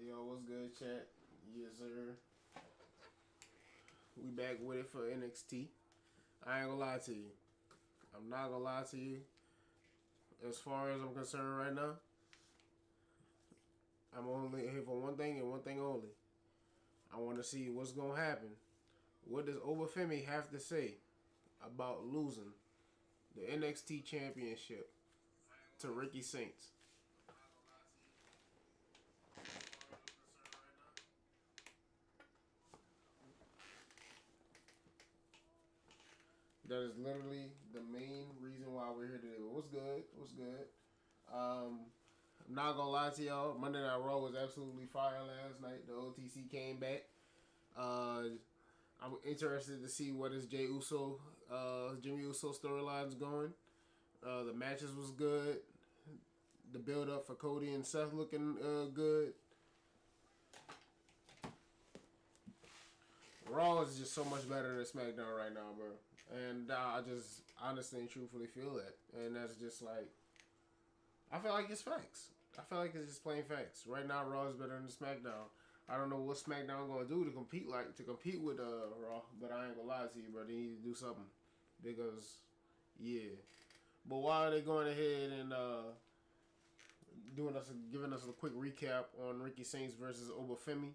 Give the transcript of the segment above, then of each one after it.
Yo, what's good, chat? Yes, sir. We back with it for NXT. I ain't gonna lie to you. I'm not gonna lie to you. As far as I'm concerned right now, I'm only here for one thing and one thing only. I want to see what's gonna happen. What does Obafemi have to say about losing the NXT Championship to Ricky Saints? That is literally the main reason why we're here today. But what's good? What's good? I'm not gonna lie to y'all. Monday Night Raw was absolutely fire last night. The OTC came back. Uh, I'm interested to see what is Jimmy Uso storylines going. The matches was good. The build up for Cody and Seth looking good. Raw is just so much better than SmackDown right now, bro. And I just honestly and truthfully feel that. And that's just like, I feel like it's facts. I feel like it's just plain facts. Right now, Raw is better than SmackDown. I don't know what SmackDown gonna do to compete with Raw, but I ain't gonna lie to you, bro. They need to do something because, yeah. But why are they going ahead and giving us a quick recap on Ricky Saints versus Obafemi?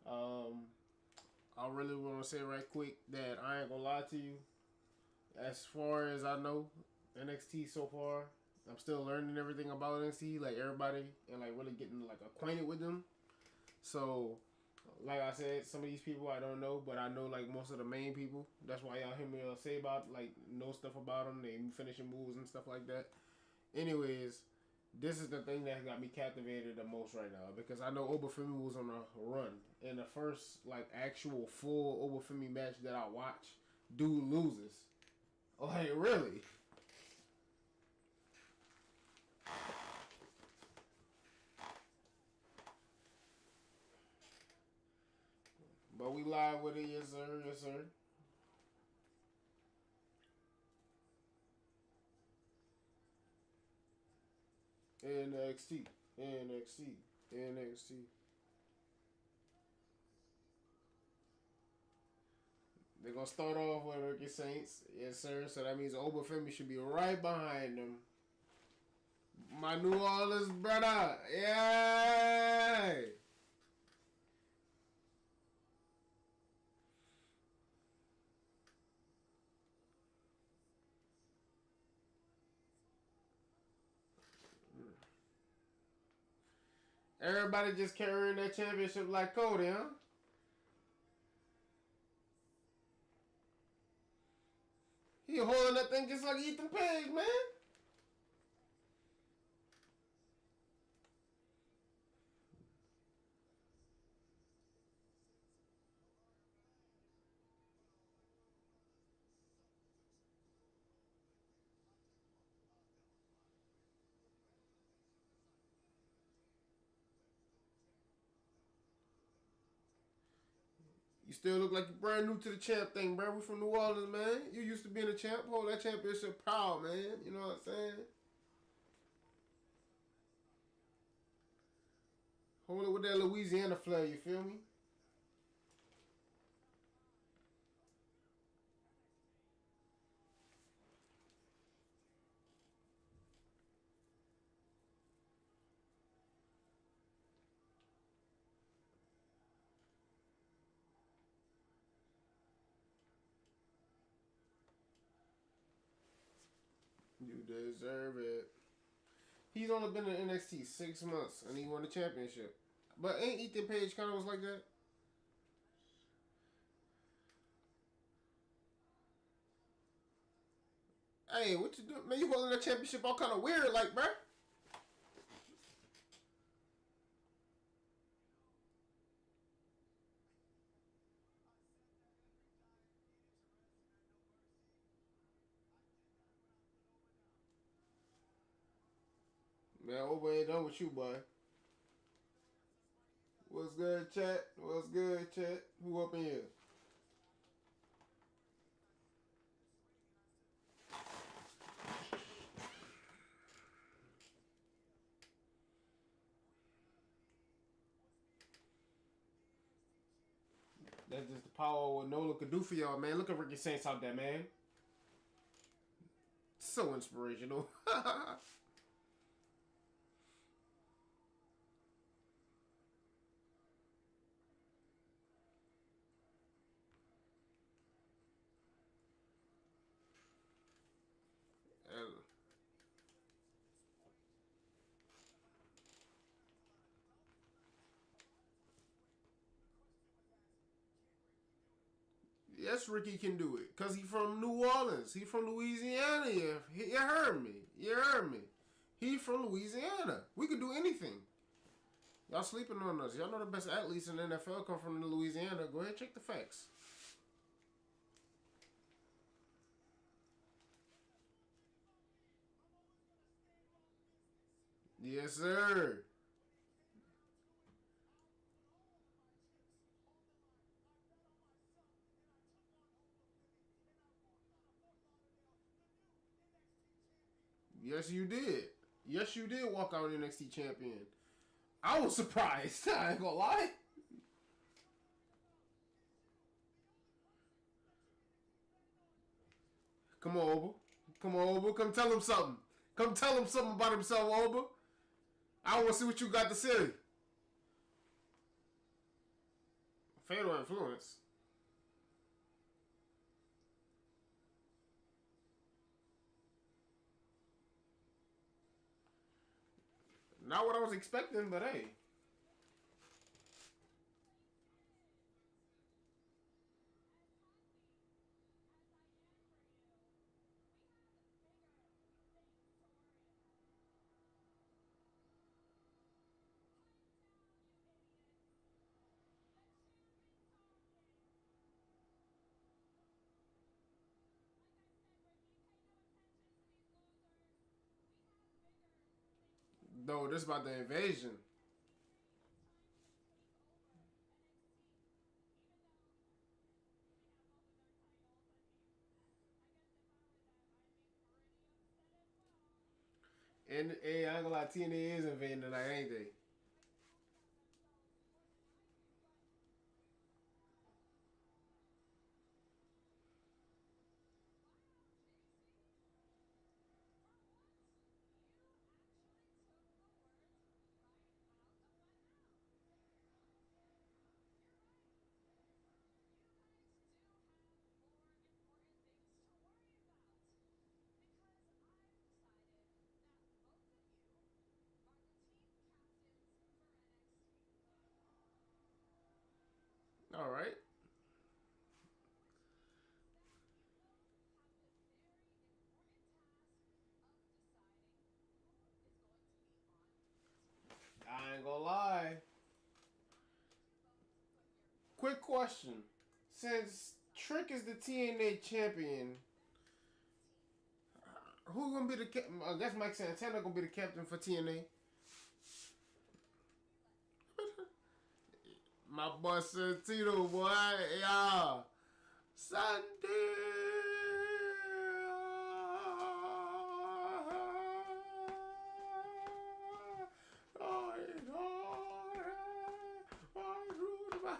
I really want to say right quick that I ain't gonna lie to you. As far as I know, NXT so far, I'm still learning everything about NXT, like everybody, and like really getting like acquainted with them. So, like I said, some of these people I don't know, but I know like most of the main people. That's why y'all hear me say about like know stuff about them, they finishing moves and stuff like that. Anyways, this is the thing that got me captivated the most right now because I know Obafemi was on a run. In the first like actual full Obafemi match that I watched, dude loses. Like really? But we live with it, yes sir, yes sir. NXT, NXT, NXT. They're gonna start off with Ricky Saints, yes sir. So that means Obafemi should be right behind them. My New Orleans brother, yay! Everybody just carrying that championship like Cody, huh? He holding that thing just like Ethan Page, man. You still look like you're brand new to the champ thing, bro. We from New Orleans, man. You used to being a champ. Hold that championship proud, man. You know what I'm saying? Hold it with that Louisiana flair, you feel me? You deserve it. He's only been in NXT 6 months and he won the championship. But ain't Ethan Page kind of was like that? Hey, what you doing? Man, you holding that championship all kind of weird, like, bruh. Man, over ain't done with you, boy. What's good, chat? What's good, chat? Who up in here? That's just the power what Nola could do for y'all, man. Look at Ricky Saints out there, man. So inspirational. And yes, Ricky can do it. Because he from New Orleans. He from Louisiana. You heard me. You heard me. He from Louisiana. We could do anything. Y'all sleeping on us. Y'all know the best athletes in the NFL come from Louisiana. Go ahead, check the facts. Yes, sir. Yes, you did. Yes, you did walk out NXT champion. I was surprised. I ain't gonna lie. Come on, Oba. Come on, Oba. Come tell him something. Come tell him something about himself, Oba. I want to see what you got to say. Fatal influence. Not what I was expecting, but hey. No, this about the invasion. And hey, I ain't gonna lie, TNA is invading tonight, ain't they? All right. I ain't gonna lie. Quick question. Since Trick is the TNA champion, who gonna be the captain? I guess Mike Santana gonna be the captain for TNA. My boy Santino, boy, yeah. Sunday.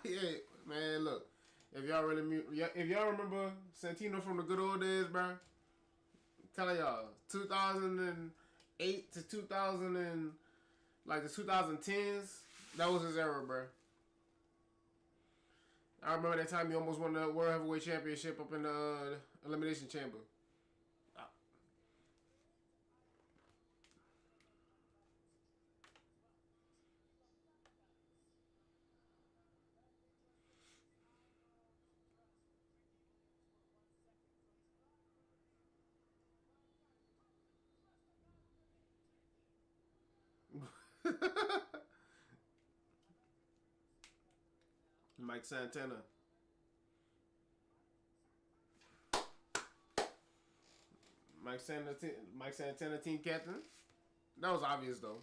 Yeah, man, look. If y'all remember Santino from the good old days, bro, I'm telling y'all, 2008 to 2000 and like the 2010s, that was his era, bro. I remember that time he almost won the World Heavyweight Championship up in the Elimination Chamber. Mike Santana. Mike Santana team captain. That was obvious though.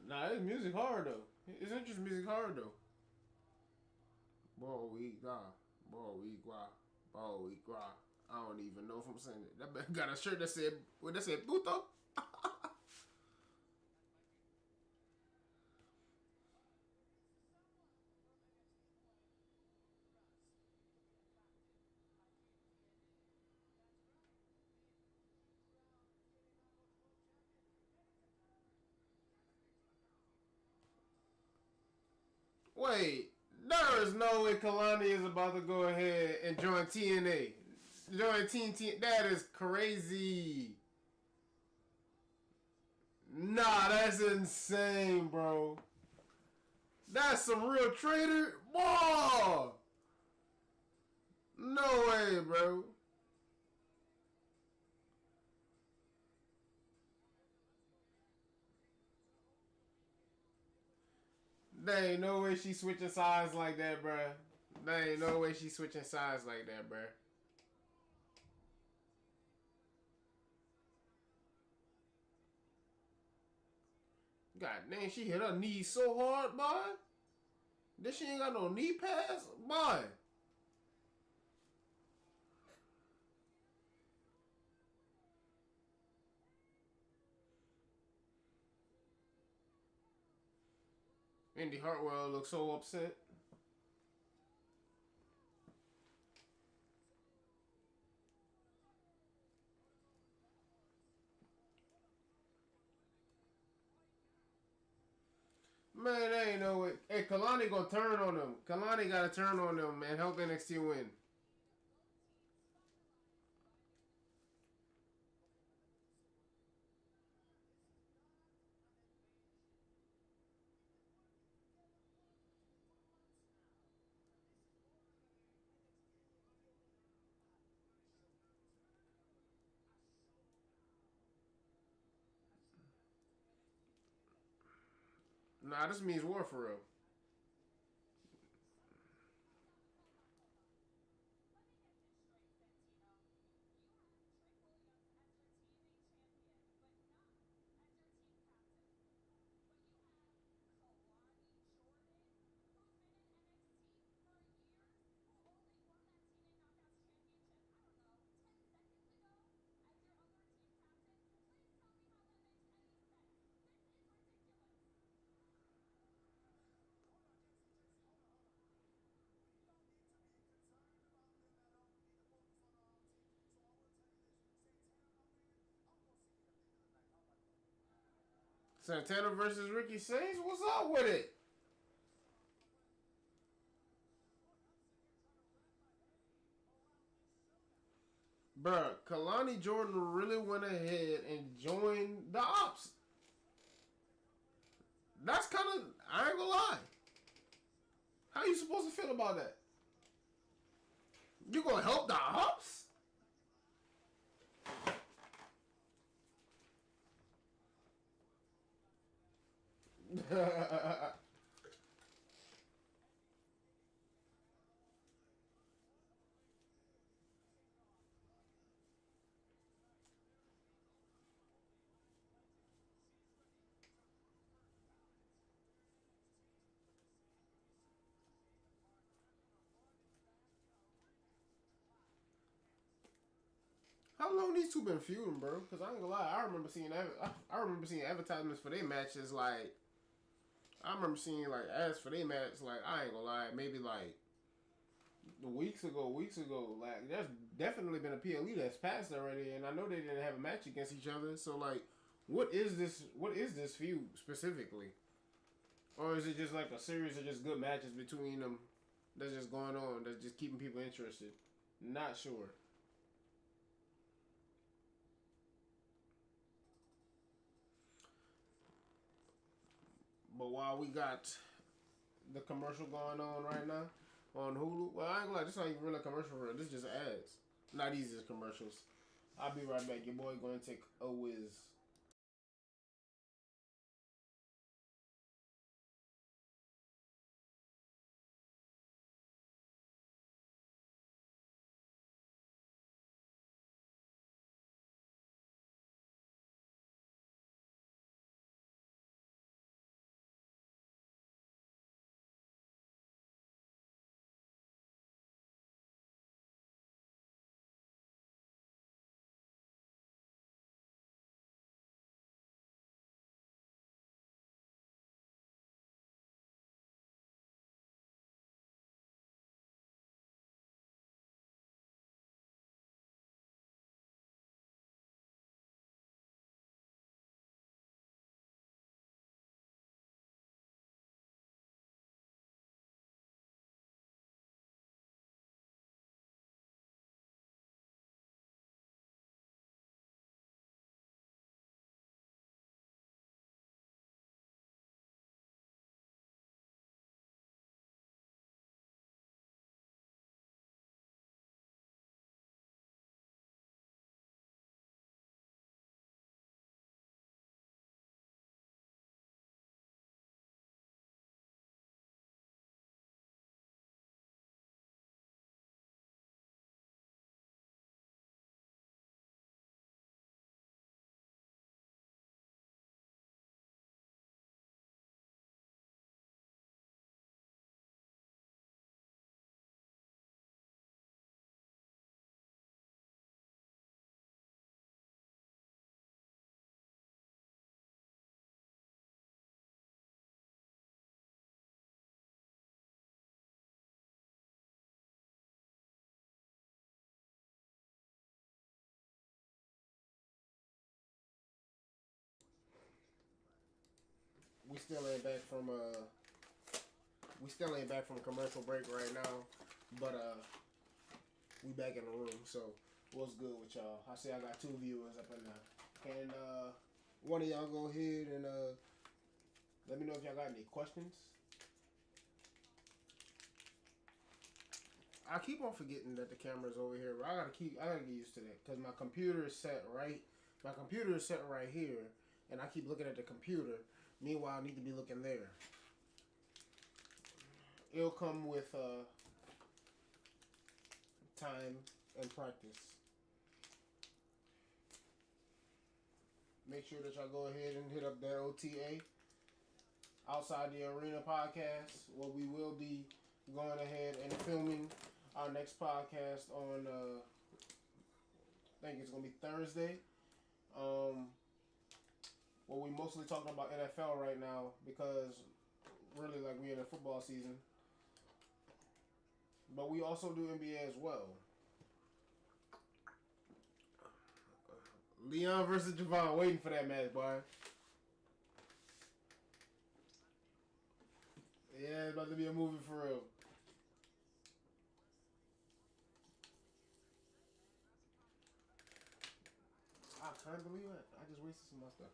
Nah, his music hard though. His interest music hard though. Boricua, Boricua, Boricua. I don't even know if I'm saying it. That man got a shirt that said, what that said, Puto. Wait, there is no way Kalani is about to go ahead and join TNA. Join TNT. That is crazy. Nah, that's insane, bro. That's some real traitor. Whoa! No way, bro. There ain't no way she switching sides like that, bro. There ain't no way she switching sides like that, bro. God damn, she hit her knee so hard, boy. This she ain't got no knee pads, boy. Indy Hartwell looks so upset. Man, there ain't no way. Hey, Kalani gonna turn on them. Kalani gotta turn on them and help NXT win. Nah, this means war for real. Santana versus Ricky Saints? What's up with it? Bruh, Kalani Jordan really went ahead and joined the ops. That's kind of, I ain't gonna lie. How you supposed to feel about that? You gonna help the ops? How long these two been feuding, bro? Because I ain't gonna lie, I remember seeing advertisements for their matches. Like I remember seeing like ads for their match. Like I ain't gonna lie, maybe like weeks ago. Like there's definitely been a PLE that's passed already, and I know they didn't have a match against each other. So like, what is this? What is this feud specifically? Or is it just like a series of just good matches between them that's just going on, that's just keeping people interested? Not sure. But while we got the commercial going on right now on Hulu, well, I ain't gonna lie, this ain't even really a commercial for it. This is just ads. Not easy as commercials. I'll be right back. Your boy going to take a whiz. we still ain't back from commercial break right now, but we back in the room. So what's good with y'all? I see I got 2 viewers up in there. Can one of y'all go ahead and let me know if y'all got any questions? I keep on forgetting that the camera's over here, but I gotta get used to that because my computer is set right. My computer is set right here, and I keep looking at the computer. Meanwhile, I need to be looking there. It'll come with time and practice. Make sure that y'all go ahead and hit up that OTA, Outside the Arena podcast, where we will be going ahead and filming our next podcast on, I think it's going to be Thursday. Well, we mostly talking about NFL right now because really, like, we in the football season. But we also do NBA as well. Leon versus Javon, waiting for that match, boy. Yeah, it's about to be a movie for real. I can't believe it. I just wasted some of my stuff.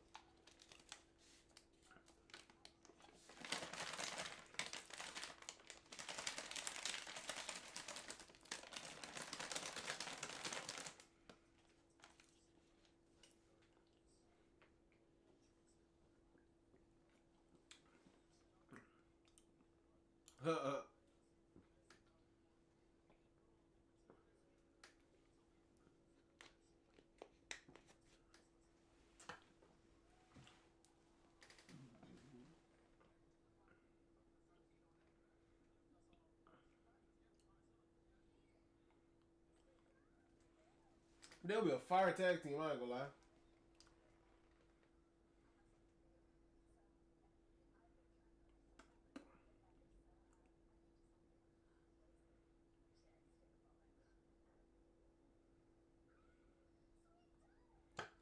There'll be a fire tag team, I ain't gonna lie.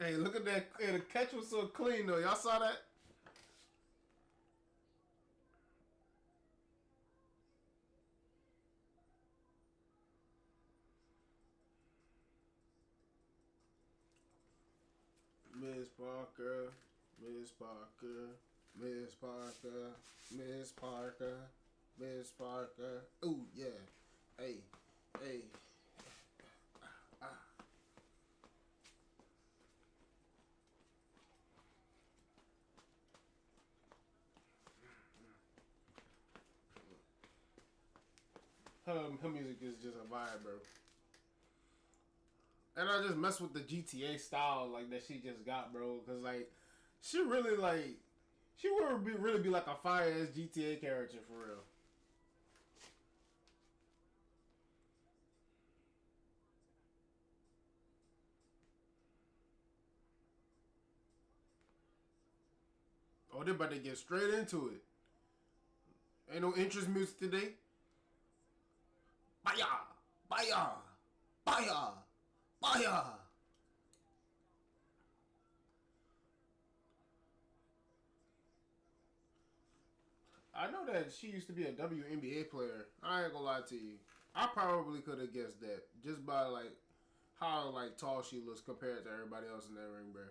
Hey, look at that. Hey, the catch was so clean, though. Y'all saw that? Miss Parker, Miss Parker, Miss Parker, Miss Parker, Miss Parker. Ooh, yeah. Hey, hey. Her music is just a vibe, bro. And I just mess with the GTA style like that she just got, bro. Cause like, she really like, she would really be like a fire ass GTA character for real. Oh, they're about to get straight into it. Ain't no interest music today. Baya, baya, baya, baya. I know that she used to be a WNBA player. I ain't gonna lie to you. I probably could have guessed that just by like how like tall she looks compared to everybody else in that ring, bro.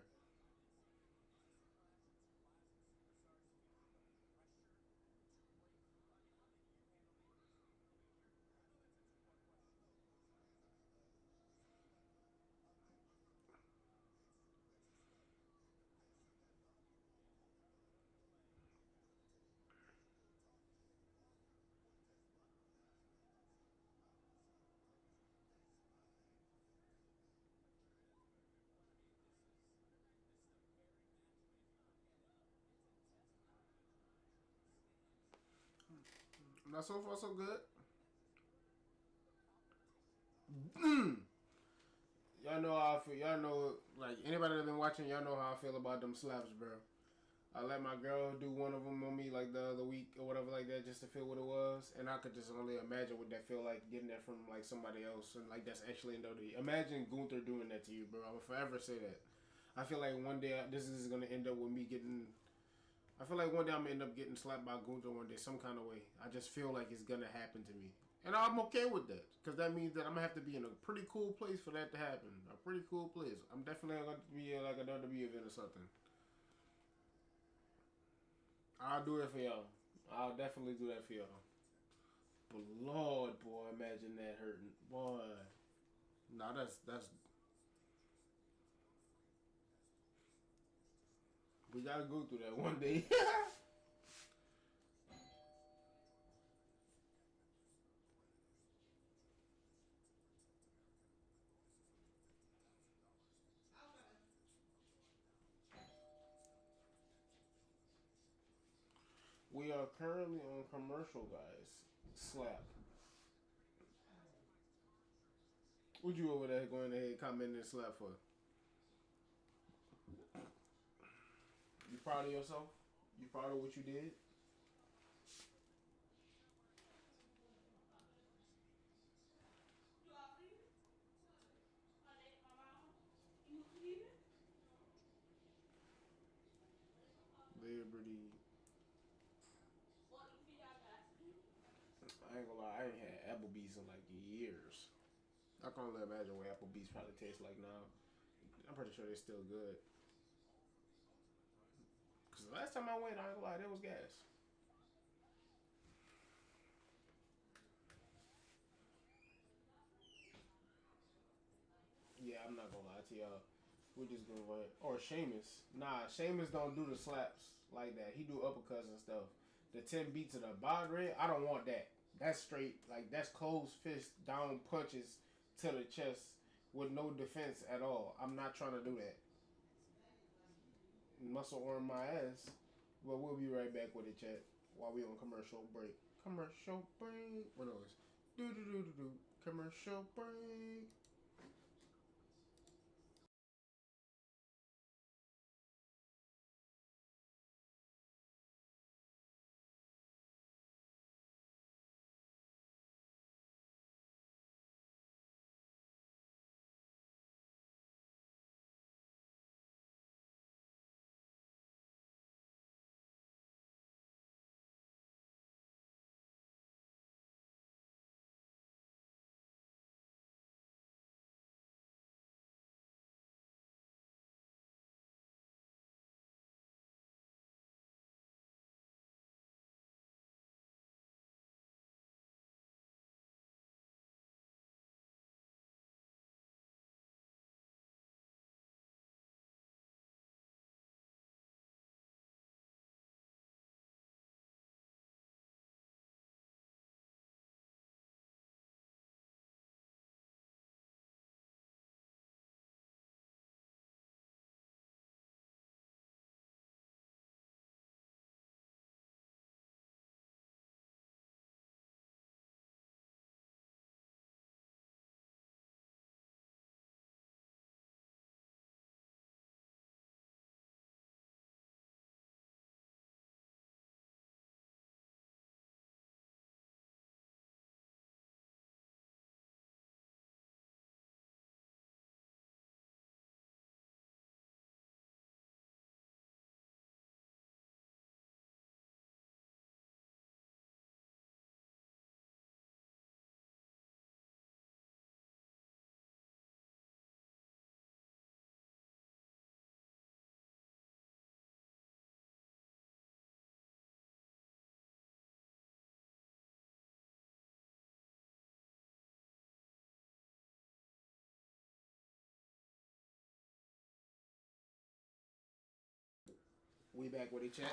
Not so far so good. Y'all know how I feel. Y'all know, like anybody that been watching, y'all know how I feel about them slaps, bro. I let my girl do one of them on me like the other week or whatever like that, just to feel what it was, and I could just only imagine what that feel like getting that from like somebody else, and like that's actually in WWE. Imagine Gunther doing that to you, bro. I will forever say that. I feel like one day this is gonna end up with me getting. I feel like one day I'm gonna end up getting slapped by Gunther one day, some kind of way. I just feel like it's gonna happen to me, and I'm okay with that because that means that I'm gonna have to be in a pretty cool place for that to happen. A pretty cool place. I'm definitely gonna be in like a WWE event or something. I'll do it for y'all. I'll definitely do that for y'all. But Lord, boy, imagine that hurting, boy. Nah, that's we gotta go through that one day. We are currently on commercial, guys. Slap. What you over there going ahead commenting and slap for? You proud of yourself? You proud of what you did? Liberty. I ain't gonna lie, I ain't had Applebee's in like years. I can only imagine what Applebee's probably tastes like now. I'm pretty sure they're still good. Cause the last time I went, I ain't gonna lie, there was gas. Yeah, I'm not gonna lie to y'all. We just gonna go ahead. Or Sheamus. Nah, Sheamus don't do the slaps like that. He do uppercuts and stuff. The 10 beats of the body, I don't want that. That's straight, like that's closed fist down punches to the chest with no defense at all. I'm not trying to do that. Muscle arm my ass. But we'll be right back with it, chat. While we on commercial break. Commercial break. What else? Do do do do do. Commercial break. We back with it, chat.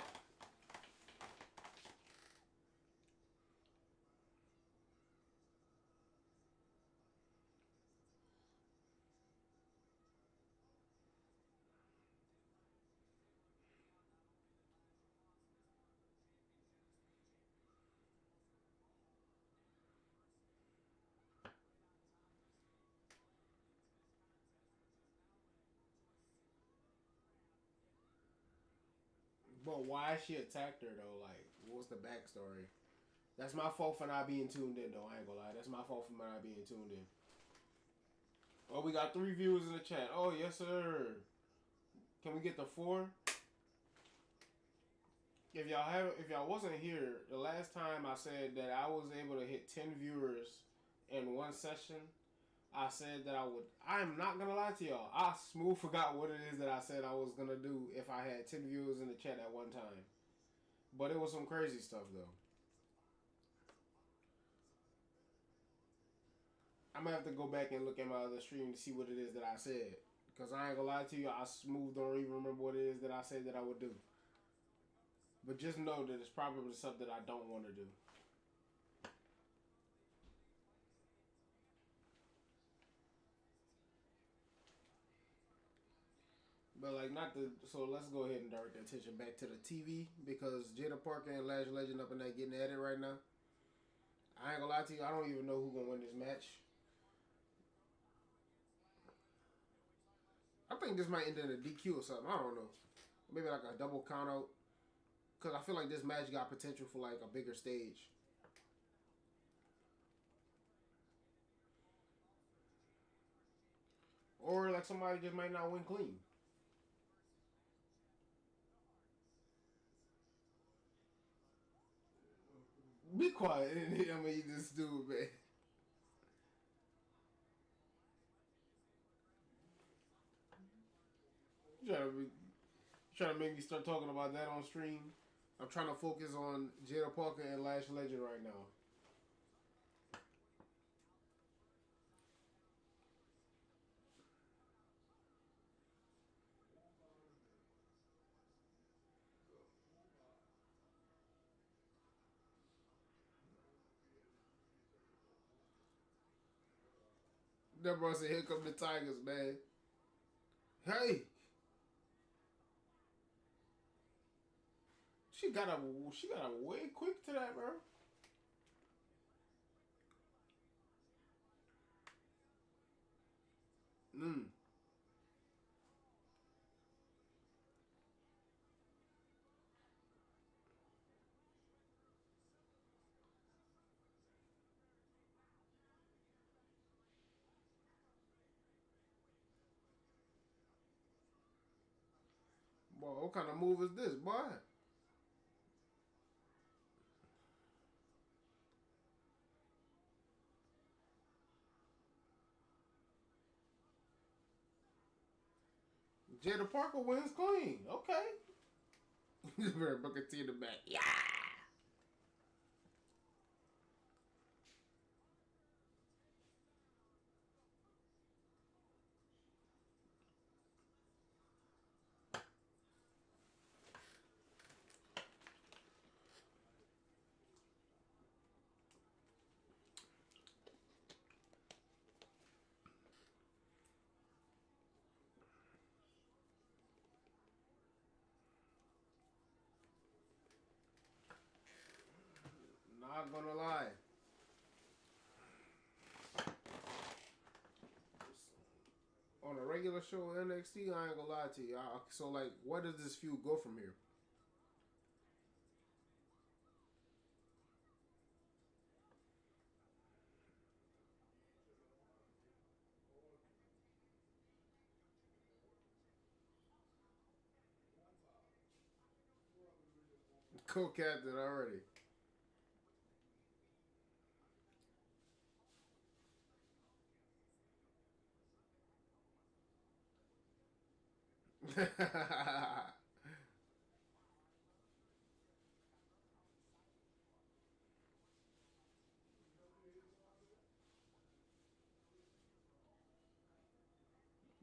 But why she attacked her though? Like, what was the backstory? That's my fault for not being tuned in though. I ain't gonna lie. That's my fault for not being tuned in. Oh, we got 3 viewers in the chat. Oh, yes, sir. Can we get the 4? if y'all wasn't here, the last time I said that I was able to hit 10 viewers in one session, I said that I would. I'm not gonna lie to y'all. I smooth forgot what it is that I said I was gonna do if I had 10 viewers in the chat at one time. But it was some crazy stuff though. I'm gonna have to go back and look at my other stream to see what it is that I said. Cause I ain't gonna lie to you, I smooth don't even remember what it is that I said that I would do. But just know that it's probably something I don't want to do. But like not the so let's go ahead and direct the attention back to the TV because Jada Parker and Lash Legend up in there getting at it right now. I ain't gonna lie to you, I don't even know who gonna win this match. I think this might end in a DQ or something. I don't know. Maybe like a double count out. Cause I feel like this match got potential for like a bigger stage. Or like somebody just might not win clean. Be quiet. I mean, you just do it, man. You trying to make me start talking about that on stream. I'm trying to focus on Jada Parker and Lash Legend right now. That bro said, "Here come the Tigers, man." Hey, she got a way quick to that, bro. Mm. Boy, what kind of move is this, boy? Jada Parker wins clean. Okay. Very Booker T in the back. Yeah. Not gonna lie. On a regular show NXT, I ain't gonna lie to you. So like, where does this feud go from here? Co-captain already.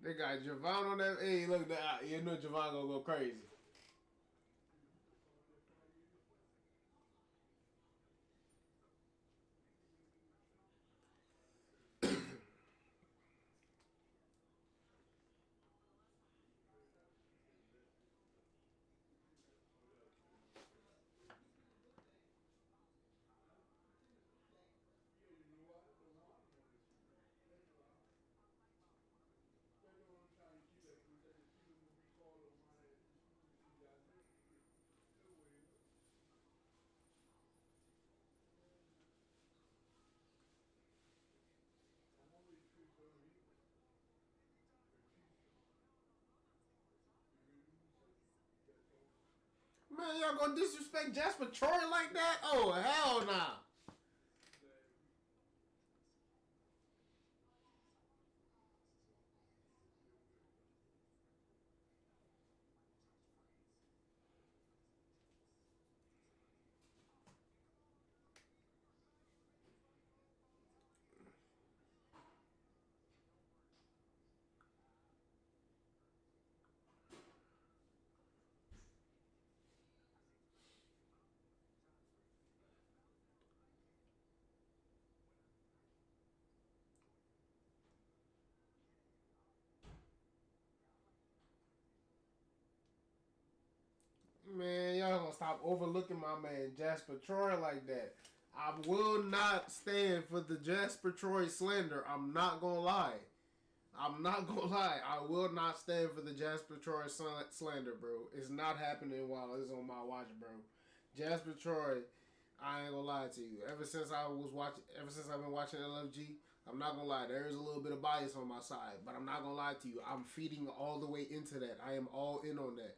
They got Javon on that. Hey, look, you know Javon gonna go crazy. y'all gonna disrespect Jasper Troy like that? Oh, hell nah. Man, y'all gonna stop overlooking my man Jasper Troy like that. I will not stand for the Jasper Troy slander. I'm not gonna lie. I'm not gonna lie. I will not stand for the Jasper Troy slander, bro. It's not happening while it's on my watch, bro. Jasper Troy, I ain't gonna lie to you. Ever since I've been watching LFG, I'm not gonna lie. There is a little bit of bias on my side, but I'm not gonna lie to you. I'm feeding all the way into that. I am all in on that.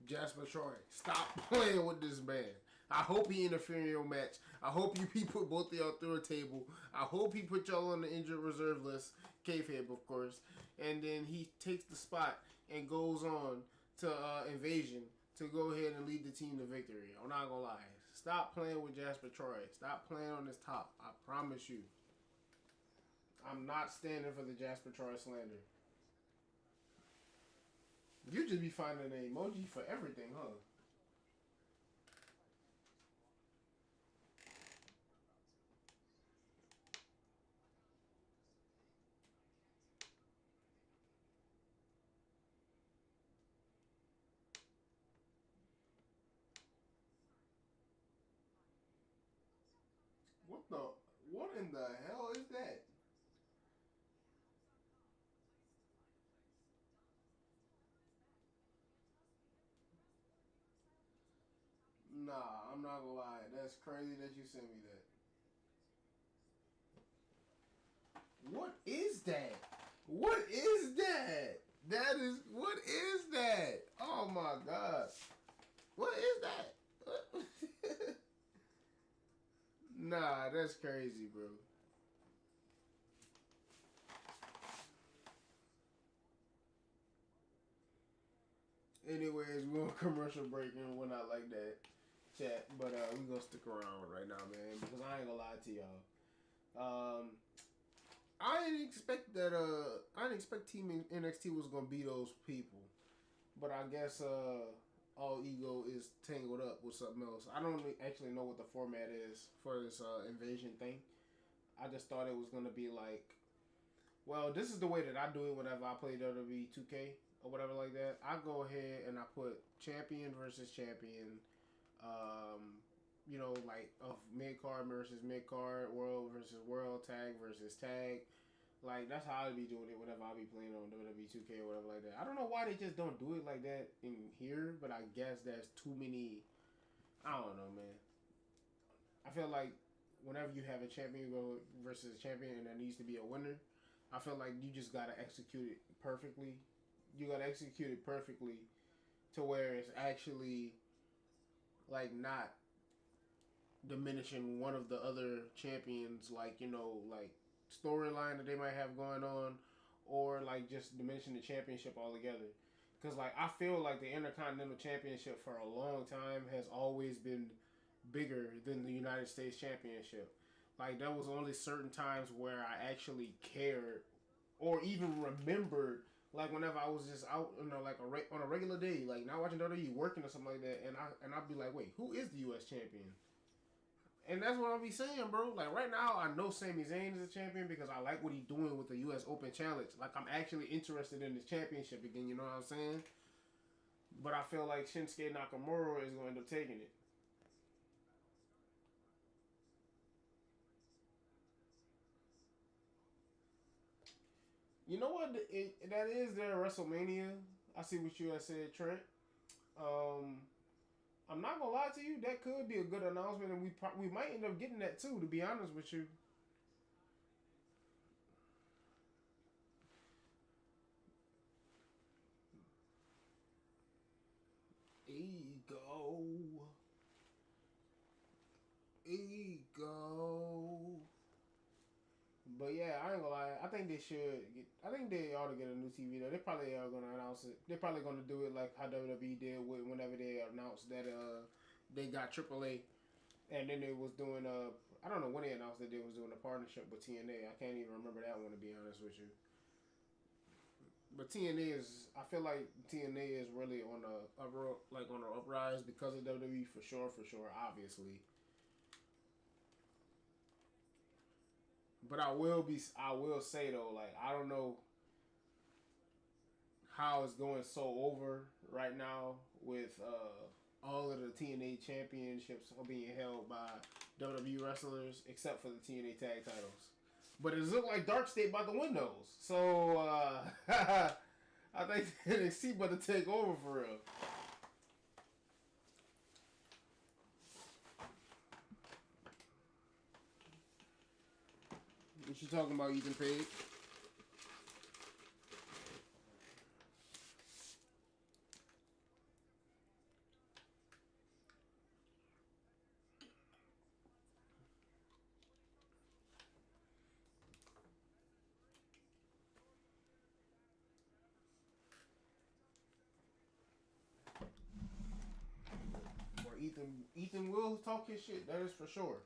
Jasper Troy, stop playing with this man. I hope he interfere in your match. I hope he put both of y'all through a table. I hope he put y'all on the injured reserve list, kayfabe of course, and then he takes the spot and goes on to Invasion to go ahead and lead the team to victory. I'm not gonna lie. Stop playing with Jasper Troy. Stop playing on this top. I promise you. I'm not standing for the Jasper Troy slander. You just be finding an emoji for everything, huh? What the? What in the hell is that? Nah, I'm not gonna lie. That's crazy that you sent me that. What is that? What is that? That is what is that? Oh my god! What is that? Nah, that's crazy, bro. Anyways, we're on commercial break and we're not like that, chat. But we gonna stick around right now, man, because I ain't gonna lie to y'all. Um, I didn't expect that. I didn't expect Team NXT was gonna be those people, but I guess All Ego is tangled up with something else. I don't actually know what the format is for this invasion thing. I just thought it was gonna be like, well, this is the way that I do it whenever I play WWE 2K or whatever like that. I go ahead and I put champion versus champion, like of mid card versus mid card, world versus world, tag versus tag. Like that's how I be doing it whenever I be playing on WWE 2K or whatever like that. I don't know why they just don't do it like that in here, but I guess there's too many. I don't know, man. I feel like whenever you have a champion go versus a champion and there needs to be a winner, I feel like you just gotta execute it perfectly. You gotta execute it perfectly to where it's actually like not diminishing one of the other champions, like like storyline that they might have going on, or like just diminishing the championship altogether. Because like I feel like the Intercontinental Championship for a long time has always been bigger than the United States Championship. Like there was only certain times where I actually cared or even remembered. Like whenever I was just out, like on a regular day, like not watching WWE, working or something like that, and I'd be like, wait, who is the U.S. champion? And that's what I'll be saying, bro. Like right now, I know Sami Zayn is a champion because I like what he's doing with the U.S. Open Challenge. Like I'm actually interested in this championship again. You know what I'm saying? But I feel like Shinsuke Nakamura is going to end up taking it. You know what? That is their WrestleMania. I see what you have said, Trent. Um, I'm not gonna lie to you. That could be a good announcement, and we might end up getting that too. To be honest with you, ego. they should get. I think they ought to get a new TV though. They probably are gonna announce it. They're probably gonna do it like how WWE did with whenever they announced that they got AAA, and then they was doing I don't know when they announced that they was doing a partnership with TNA. I can't even remember that one to be honest with you. But TNA is, I feel like TNA is really on on a uprise because of WWE for sure, obviously. But I will say though, like I don't know how it's going so over right now with all of the TNA championships are being held by WWE wrestlers except for the TNA tag titles. But it looked like Dark State about to win those. So I think NXT about to take over for real. What you talking about, Ethan Page? Or Ethan will talk his shit. That is for sure.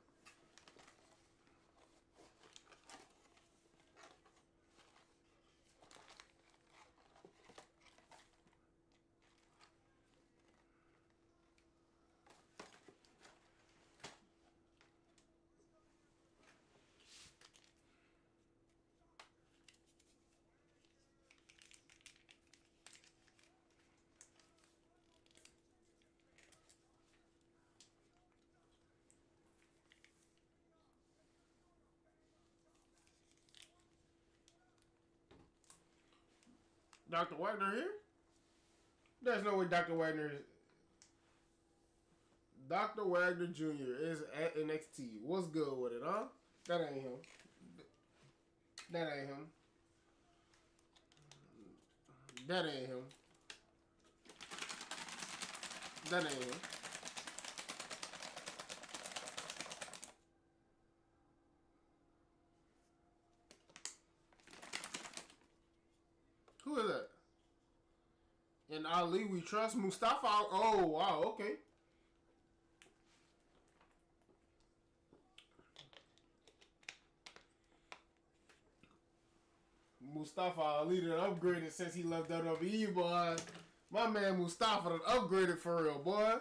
Dr. Wagner here? There's no way Dr. Wagner Jr. is at NXT. What's good with it, huh? That ain't him. That ain't him. That ain't him. That ain't him. Who is that? In Ali we trust. Mustafa. Oh wow. Okay. Mustafa Ali done upgraded since he left WWE, boy. My man Mustafa done upgraded for real, boy.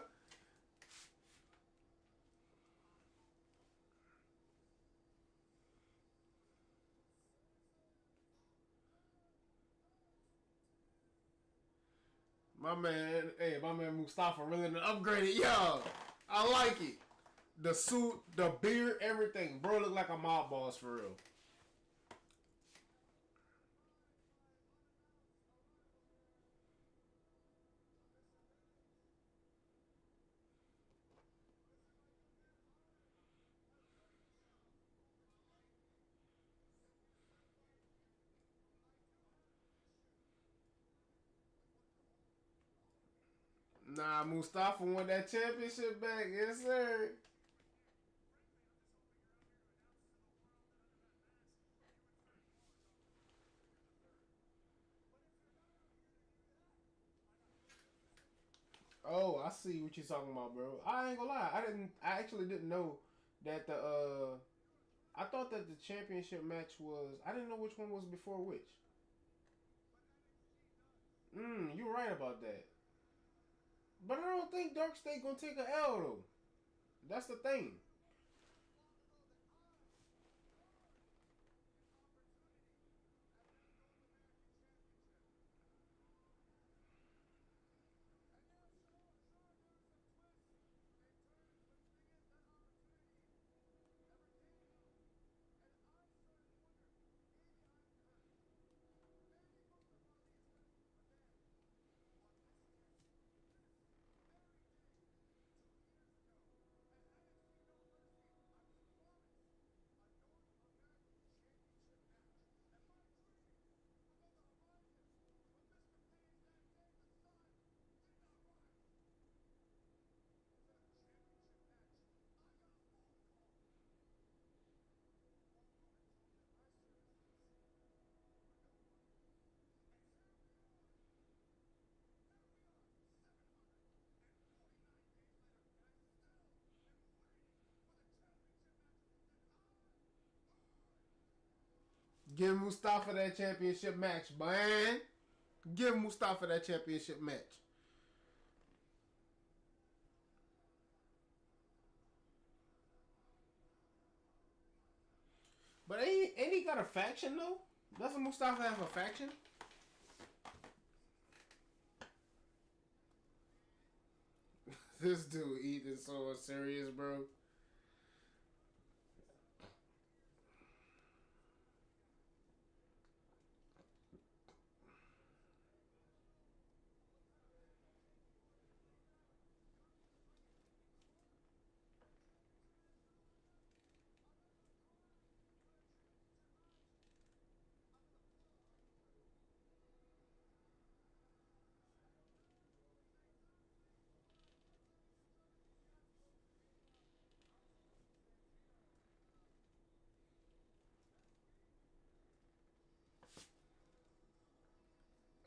My man Mustafa really done upgraded. Yo, I like it. The suit, the beard, everything. Bro look like a mob boss for real. Nah, Mustafa won that championship back. Yes, sir. Oh, I see what you're talking about, bro. I ain't gonna lie. I actually didn't know that the I thought that the championship match was. I didn't know which one was before which. You're right about that. But I don't think Dark State gonna take a L though. That's the thing. Give Mustafa that championship match, man. Give Mustafa that championship match. But ain't he got a faction though? Doesn't Mustafa have a faction? This dude Ethan so serious, bro.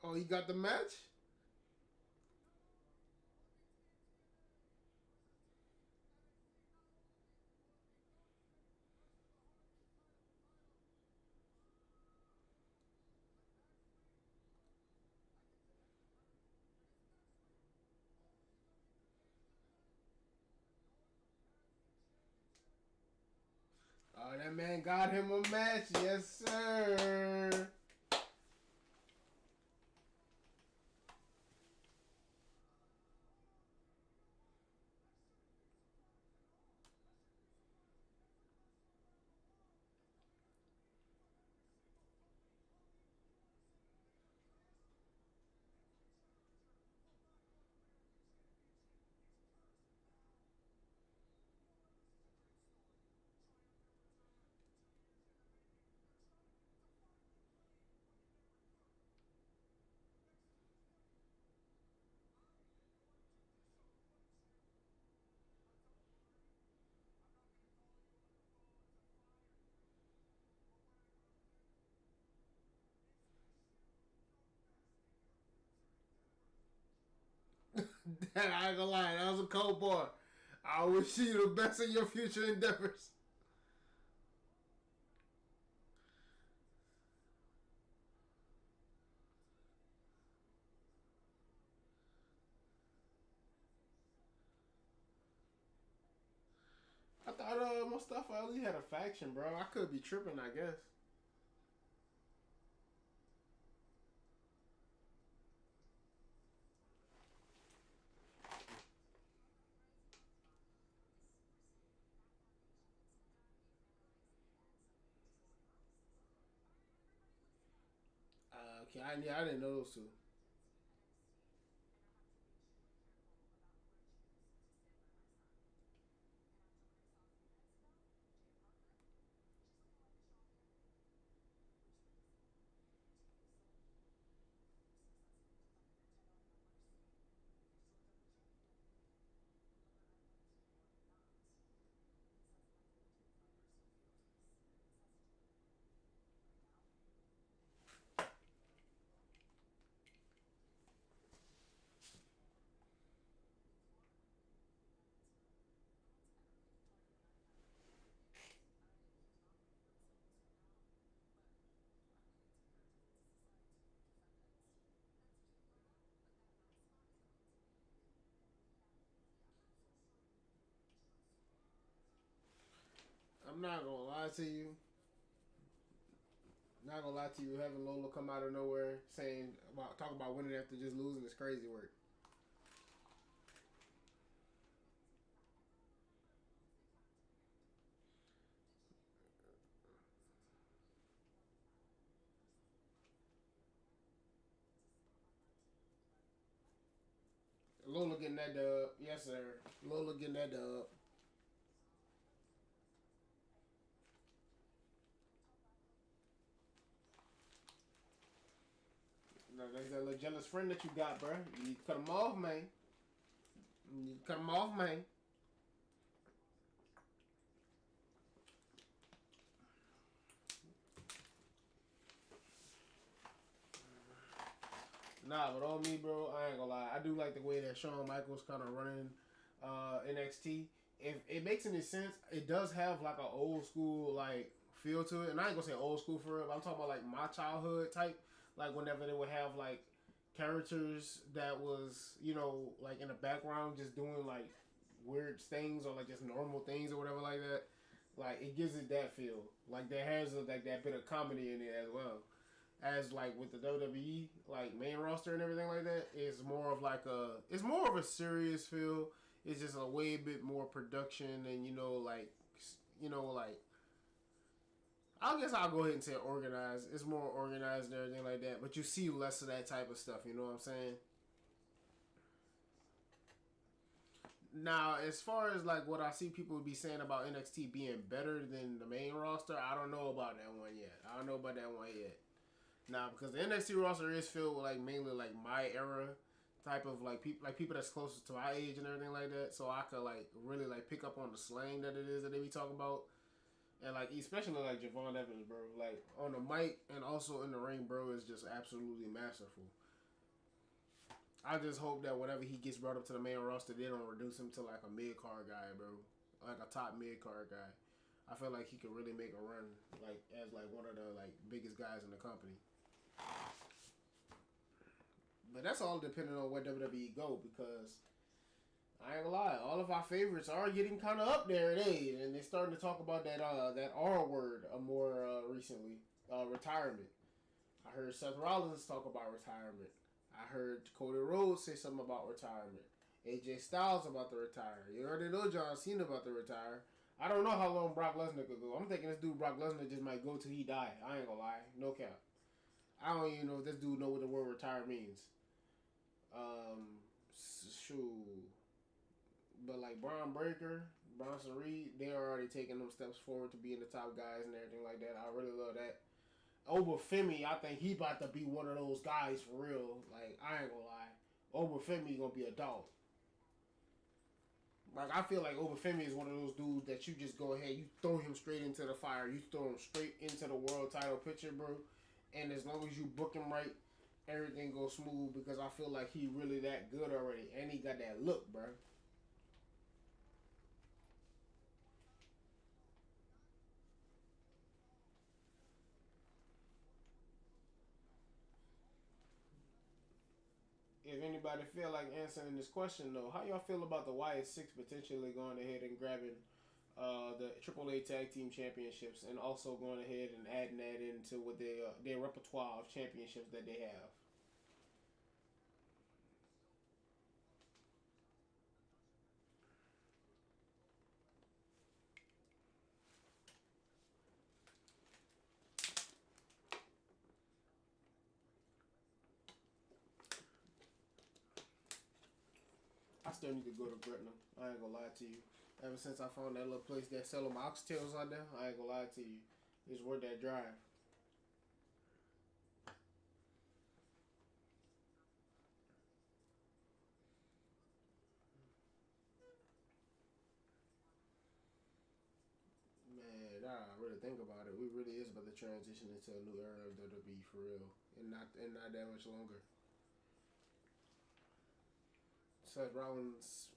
Oh, he got the match? Oh, that man got him a match. Yes, sir. I ain't gonna lie, that was a cold boy. I wish you the best in your future endeavors. I thought Mustafa Ali had a faction, bro. I could be tripping, I guess. Okay, I didn't know those two. I'm not gonna lie to you. Not gonna lie to you. Having Lola come out of nowhere saying about talk about winning after just losing is crazy work. Lola getting that dub. Yes, sir. Lola getting that dub. No, there's that little jealous friend that you got, bro. You need to cut him off, man. You need to cut him off, man. Nah, but on me, bro, I ain't gonna lie. I do like the way that Shawn Michaels kind of running NXT. If it makes any sense, it does have like an old school like feel to it. And I ain't gonna say old school for it, but I'm talking about like my childhood type. Like whenever they would have like characters that was, you know, like in the background just doing like weird things or like just normal things or whatever like that. Like it gives it that feel. Like there has like that bit of comedy in it as well. As like with the WWE like main roster and everything like that, it's more of like it's more of a serious feel. It's just a way bit more production and like I guess I'll go ahead and say organized. It's more organized and everything like that, but you see less of that type of stuff. You know what I'm saying? Now, as far as like what I see people be saying about NXT being better than the main roster, I don't know about that one yet. I don't know about that one yet. Now, because the NXT roster is filled with like mainly like my era type of like people that's closest to my age and everything like that, so I could like really like pick up on the slang that it is that they be talking about. And like especially like Javon Evans, bro, like on the mic and also in the ring, bro, is just absolutely masterful. I just hope that whenever he gets brought up to the main roster, they don't reduce him to like a mid card guy, bro, like a top mid card guy. I feel like he could really make a run like as like one of the like biggest guys in the company. But that's all depending on where WWE go because I ain't gonna lie, all of our favorites are getting kind of up there in age, and they're starting to talk about that R word more recently, retirement. I heard Seth Rollins talk about retirement. I heard Cody Rhodes say something about retirement. AJ Styles about to retire. You already know John Cena about to retire. I don't know how long Brock Lesnar could go. I'm thinking this dude Brock Lesnar just might go till he die. I ain't gonna lie, no cap. I don't even know if this dude know what the word retire means. Shoot. But like Braun Breaker, Bronson Reed, they're already taking them steps forward to being the top guys and everything like that. I really love that. Obafemi, I think he about to be one of those guys for real. Like I ain't gonna lie, Obafemi gonna be a dog. Like I feel like Obafemi is one of those dudes that you just go ahead, you throw him straight into the fire, you throw him straight into the world title picture, bro. And as long as you book him right, everything goes smooth because I feel like he really that good already, and he got that look, bro. If anybody feel like answering this question though, how y'all feel about the Wyatt Six potentially going ahead and grabbing the AAA Tag Team Championships and also going ahead and adding that into what their repertoire of championships that they have? I still need to go to Gretna. I ain't gonna lie to you. Ever since I found that little place that sell them oxtails out there, I ain't gonna lie to you. It's worth that drive. Man, I really think about it. We really is about to transition into a new era of WWE for real, and not that much longer. Seth Rollins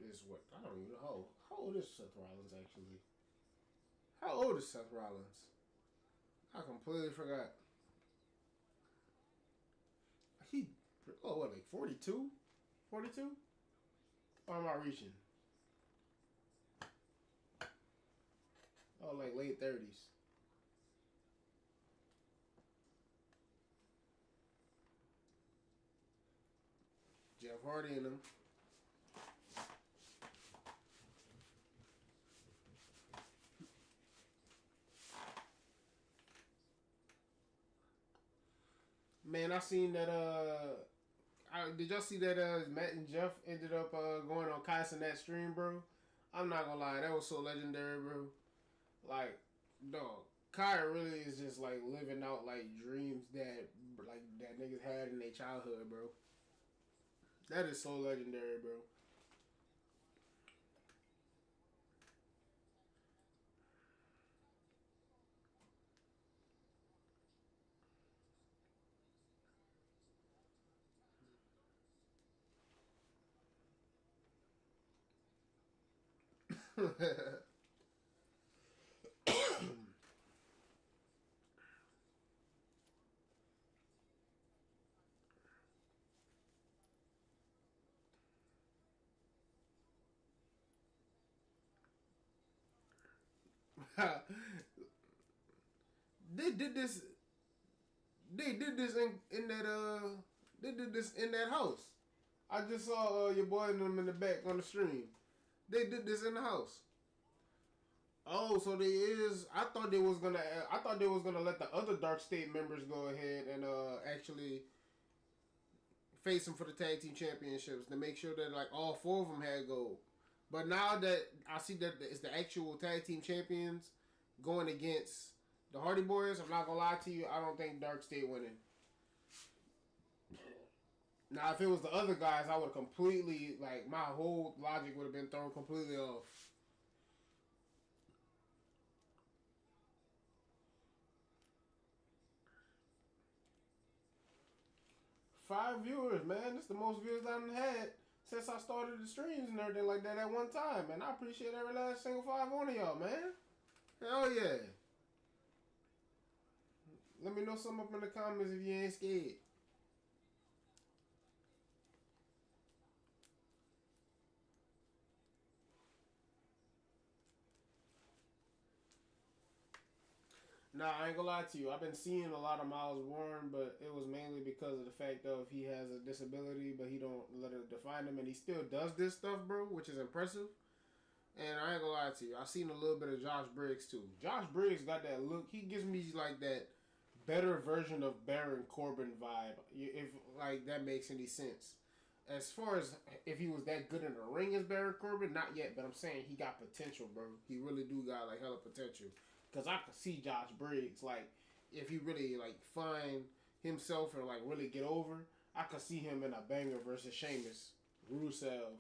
is what I don't even know how old is Seth Rollins actually. How old is Seth Rollins? I completely forgot. He what like 42? 42? Or am I reaching? Oh, like late 30s. Jeff Hardy and them. Man, I seen that. Did y'all see that? Matt and Jeff ended up going on Kais in that stream, bro. I'm not gonna lie, that was so legendary, bro. Like, dog, Kai really is just like living out like dreams that niggas had in their childhood, bro. That is so legendary, bro. they did this. They did this in that They did this in that house. I just saw your boy and them in the back on the stream. They did this in the house. Oh, so there is. I thought they was gonna. I thought they was gonna let the other Dark State members go ahead and actually face them for the tag team championships to make sure that like all four of them had gold. But now that I see that it's the actual tag team champions going against the Hardy Boys, I'm not gonna lie to you. I don't think Dark State winning. Now, if it was the other guys, I would completely like my whole logic would have been thrown completely off. 5 viewers, man. It's the most views I've had since I started the streams and everything like that at one time. And I appreciate every last single 5 one of y'all, man. Hell yeah. Let me know something up in the comments if you ain't scared. Nah, I ain't gonna lie to you. I've been seeing a lot of Miles Warren, but it was mainly because of the fact of he has a disability, but he don't let it define him, and he still does this stuff, bro, which is impressive. And I ain't gonna lie to you. I've seen a little bit of Josh Briggs too. Josh Briggs got that look. He gives me like that better version of Baron Corbin vibe. If like that makes any sense. As far as if he was that good in the ring as Baron Corbin, not yet. But I'm saying he got potential, bro. He really do got like hella potential. Cause I could see Josh Briggs like if he really like find himself and like really get over, I could see him in a banger versus Sheamus, Rusev.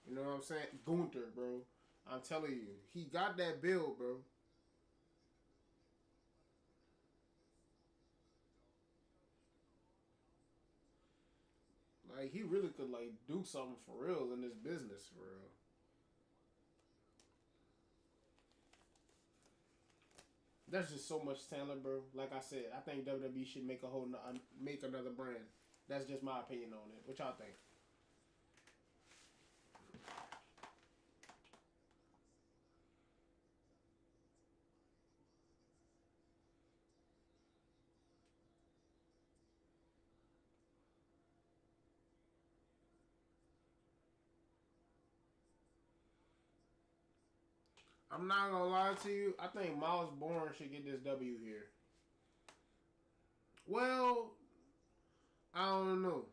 You know what I'm saying? Gunther, bro. I'm telling you, he got that build, bro. Like he really could like do something for real in this business, for real. There's just so much talent, bro. Like I said, I think WWE should make a whole make another brand. That's just my opinion on it. What y'all think? I'm not gonna lie to you. I think Miles Bourne should get this W here. Well, I don't know.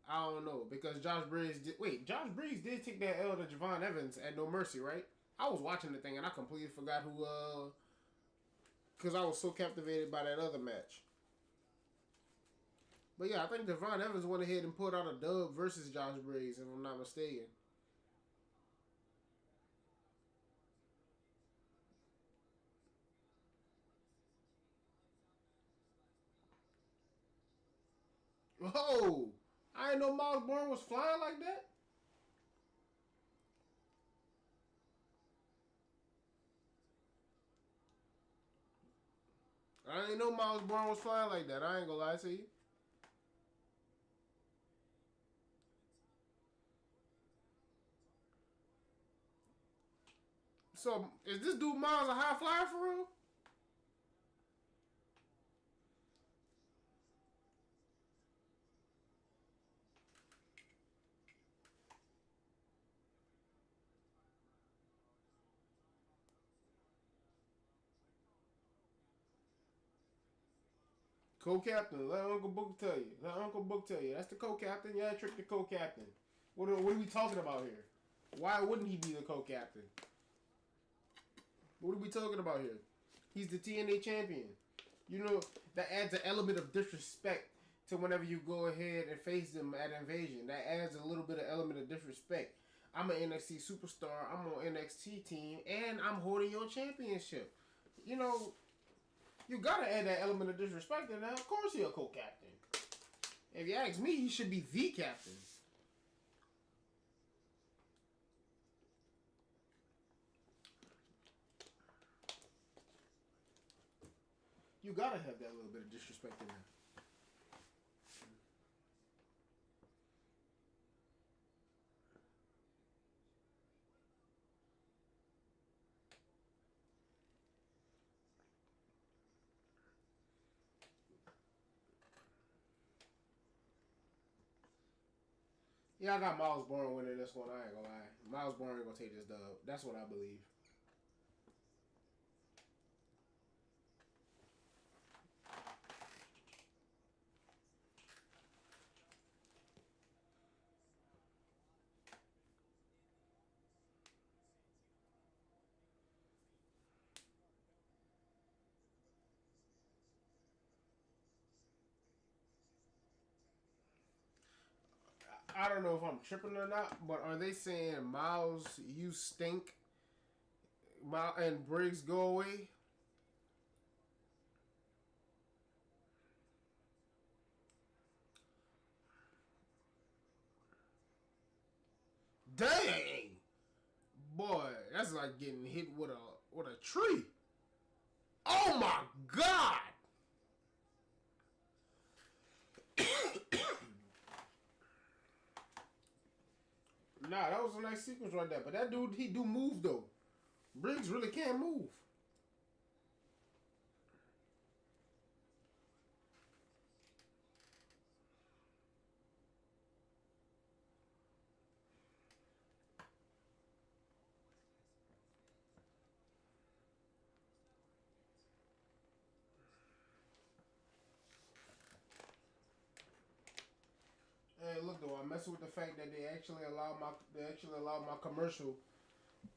I don't know because Josh Briggs did. Wait, Josh Briggs did take that L to Javon Evans at No Mercy, right? I was watching the thing and I completely forgot who. Because I was so captivated by that other match. But yeah, I think Javon Evans went ahead and pulled out a dub versus Josh Briggs, if I'm not mistaken. Oh, I didn't know Miles Bourne was flying like that. I didn't know Miles Bourne was flying like that. I ain't gonna lie to you. So, is this dude Miles a high flyer for real? Co-captain. Let Uncle Book tell you. Let Uncle Book tell you. That's the co-captain. Yeah, trick the co-captain. What are we talking about here? Why wouldn't he be the co-captain? What are we talking about here? He's the TNA champion. You know, that adds an element of disrespect to whenever you go ahead and face them at Invasion. That adds a little bit of element of disrespect. I'm an NXT superstar. I'm on NXT team, and I'm holding your championship. You know, you gotta add that element of disrespect in there. Of course, he's a co-captain. If you ask me, he should be the captain. You gotta have that little bit of disrespect in there. Yeah, I got Miles Bourne winning this one. I ain't gonna lie. Miles Bourne ain't gonna take this dub. That's what I believe. I don't know if I'm tripping or not, but are they saying Miles, you stink, Miles and Briggs go away? Dang, boy, that's like getting hit with a tree. Oh my god! Nah, that was a nice sequence right there. But that dude, he do move though. Briggs really can't move. Hey, look though, I'm messing with the fact that they actually allow my commercial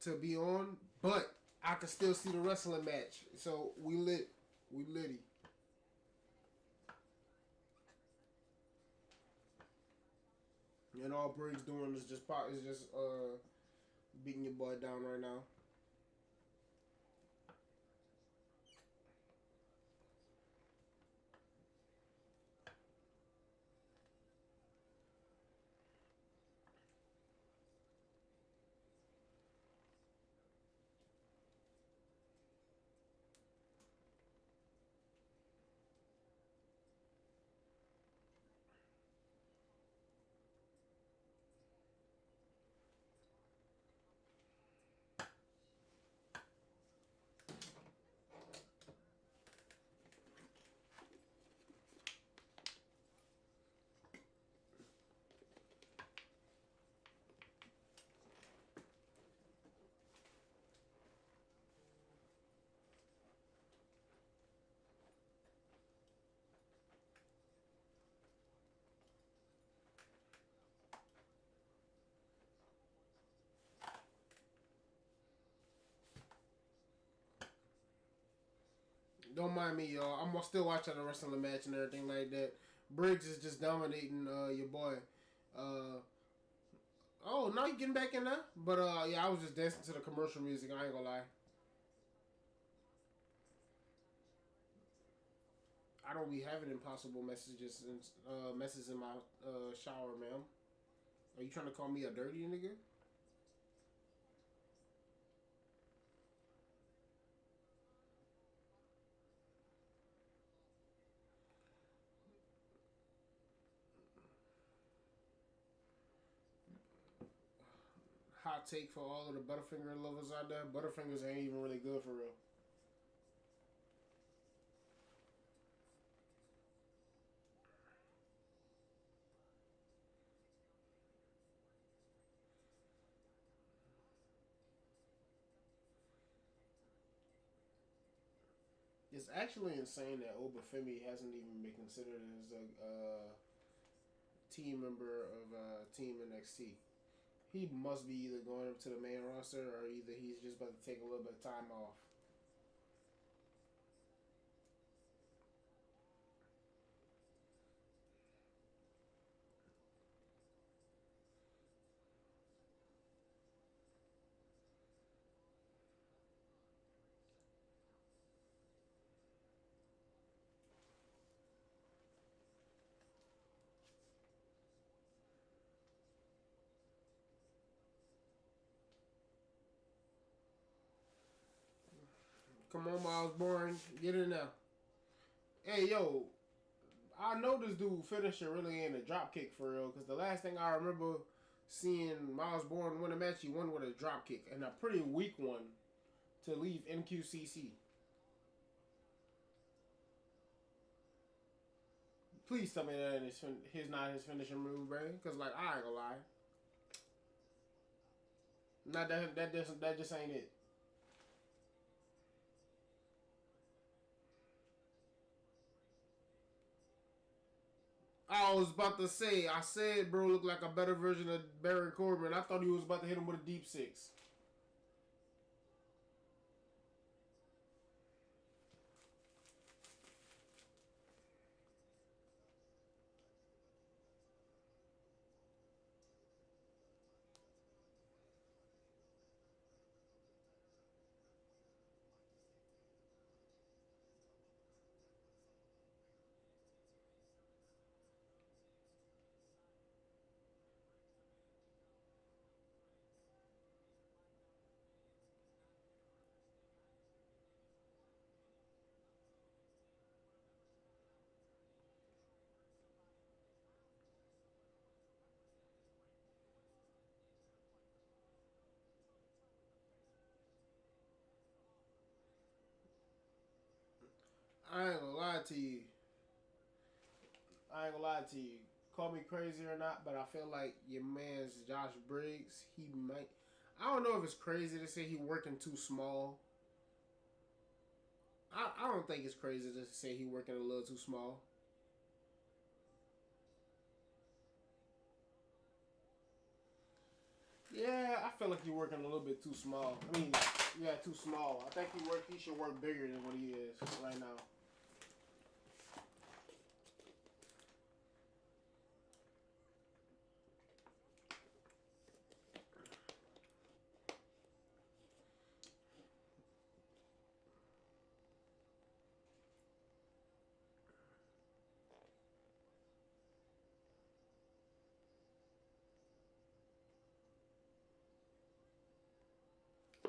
to be on, but I can still see the wrestling match. So we litty. And all Briggs doing is just beating your boy down right now. Don't mind me, y'all. I'm still watching the wrestling match and everything like that. Briggs is just dominating your boy. Uh, oh, now you getting back in there? But yeah, I was just dancing to the commercial music. I ain't gonna lie. I don't be having impossible messages and messages in my shower, ma'am. Are you trying to call me a dirty nigga? Hot take for all of the Butterfinger lovers out there. Butterfingers ain't even really good for real. It's actually insane that Obafemi hasn't even been considered as a team member of Team NXT. He must be either going up to the main roster or either he's just about to take a little bit of time off. Come on, Miles Bourne, get in there. Hey, yo, I know this dude finisher really ain't a drop kick for real. Because the last thing I remember seeing Miles Bourne win a match, he won with a drop kick and a pretty weak one to leave NQCC. Please tell me that his not his finishing move, man. Because like I ain't gonna lie. Not that just ain't it. I was about to say, I said, bro, looked like a better version of Baron Corbin. I thought he was about to hit him with a deep six. I ain't gonna lie to you. I ain't gonna lie to you. Call me crazy or not, but I feel like your man's Josh Briggs, he might. I don't know if it's crazy to say he working too small. I don't think it's crazy to say he working a little too small. Yeah, I feel like you're working a little bit too small. I mean, yeah, too small. I think he should work bigger than what he is right now.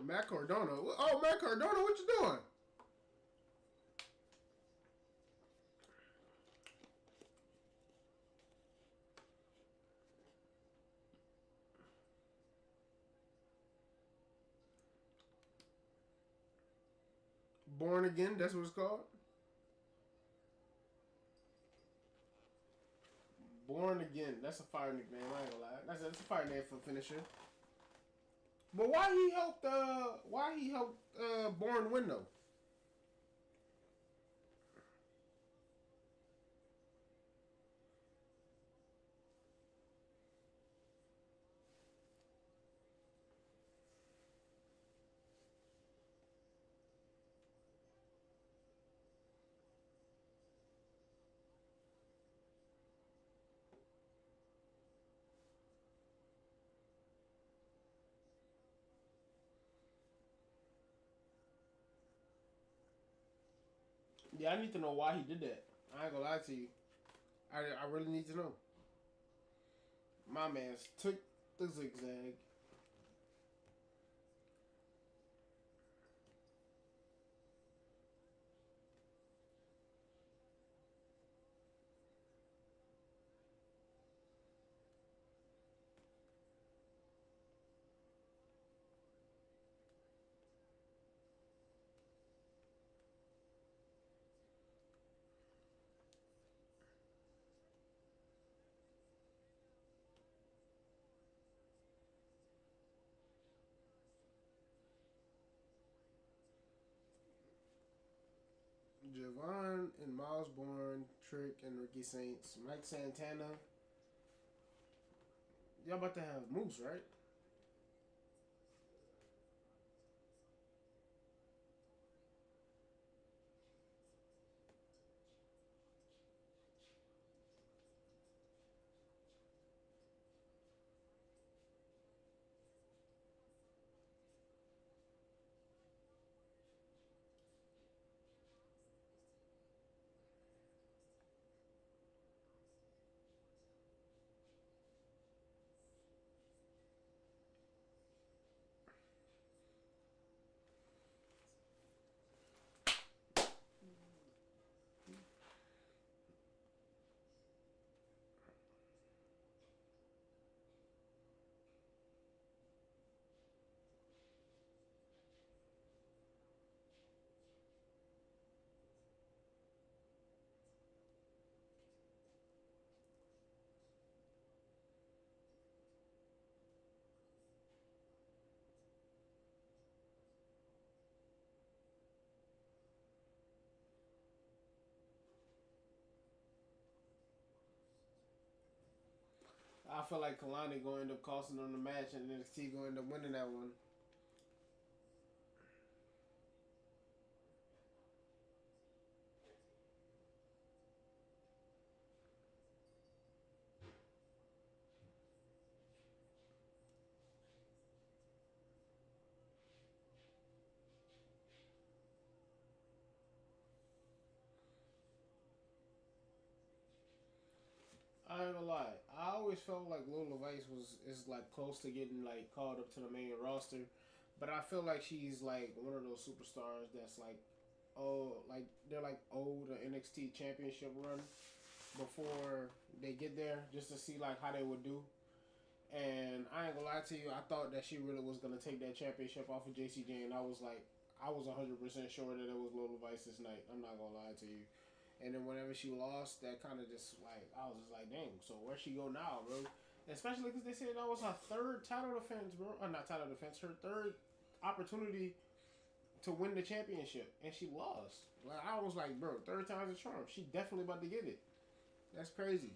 Matt Cardona. Oh, Matt Cardona, what you doing? Born Again, that's what it's called. Born Again, that's a fire nickname. I ain't gonna lie. That's a fire name for finisher. But why he helped? Why he helped? Born win though. Yeah, I need to know why he did that. I ain't gonna lie to you. I really need to know. My man's took the zigzag. Javon and Miles Bourne, Trick and Ricky Saints, Mike Santana. Y'all about to have Moose, right? I feel like Kalani gonna end up costing them the match, and NXT gonna end up winning that one. I ain't gonna lie. I always felt like Lola Vice is like close to getting like called up to the main roster, but I feel like she's like one of those superstars that's like, oh, like they're like old the NXT Championship run before they get there, just to see like how they would do. And I ain't gonna lie to you, I thought that she really was gonna take that championship off of JCJ, and I was 100% sure that it was Lola Vice's night. I'm not gonna lie to you. And then whenever she lost, that kind of just like I was just like, dang. So where she go now, bro? Especially because they said that was her third title defense, bro. Not title defense, her third opportunity to win the championship, and she lost. Like I was like, bro, third time's a charm. She definitely about to get it. That's crazy.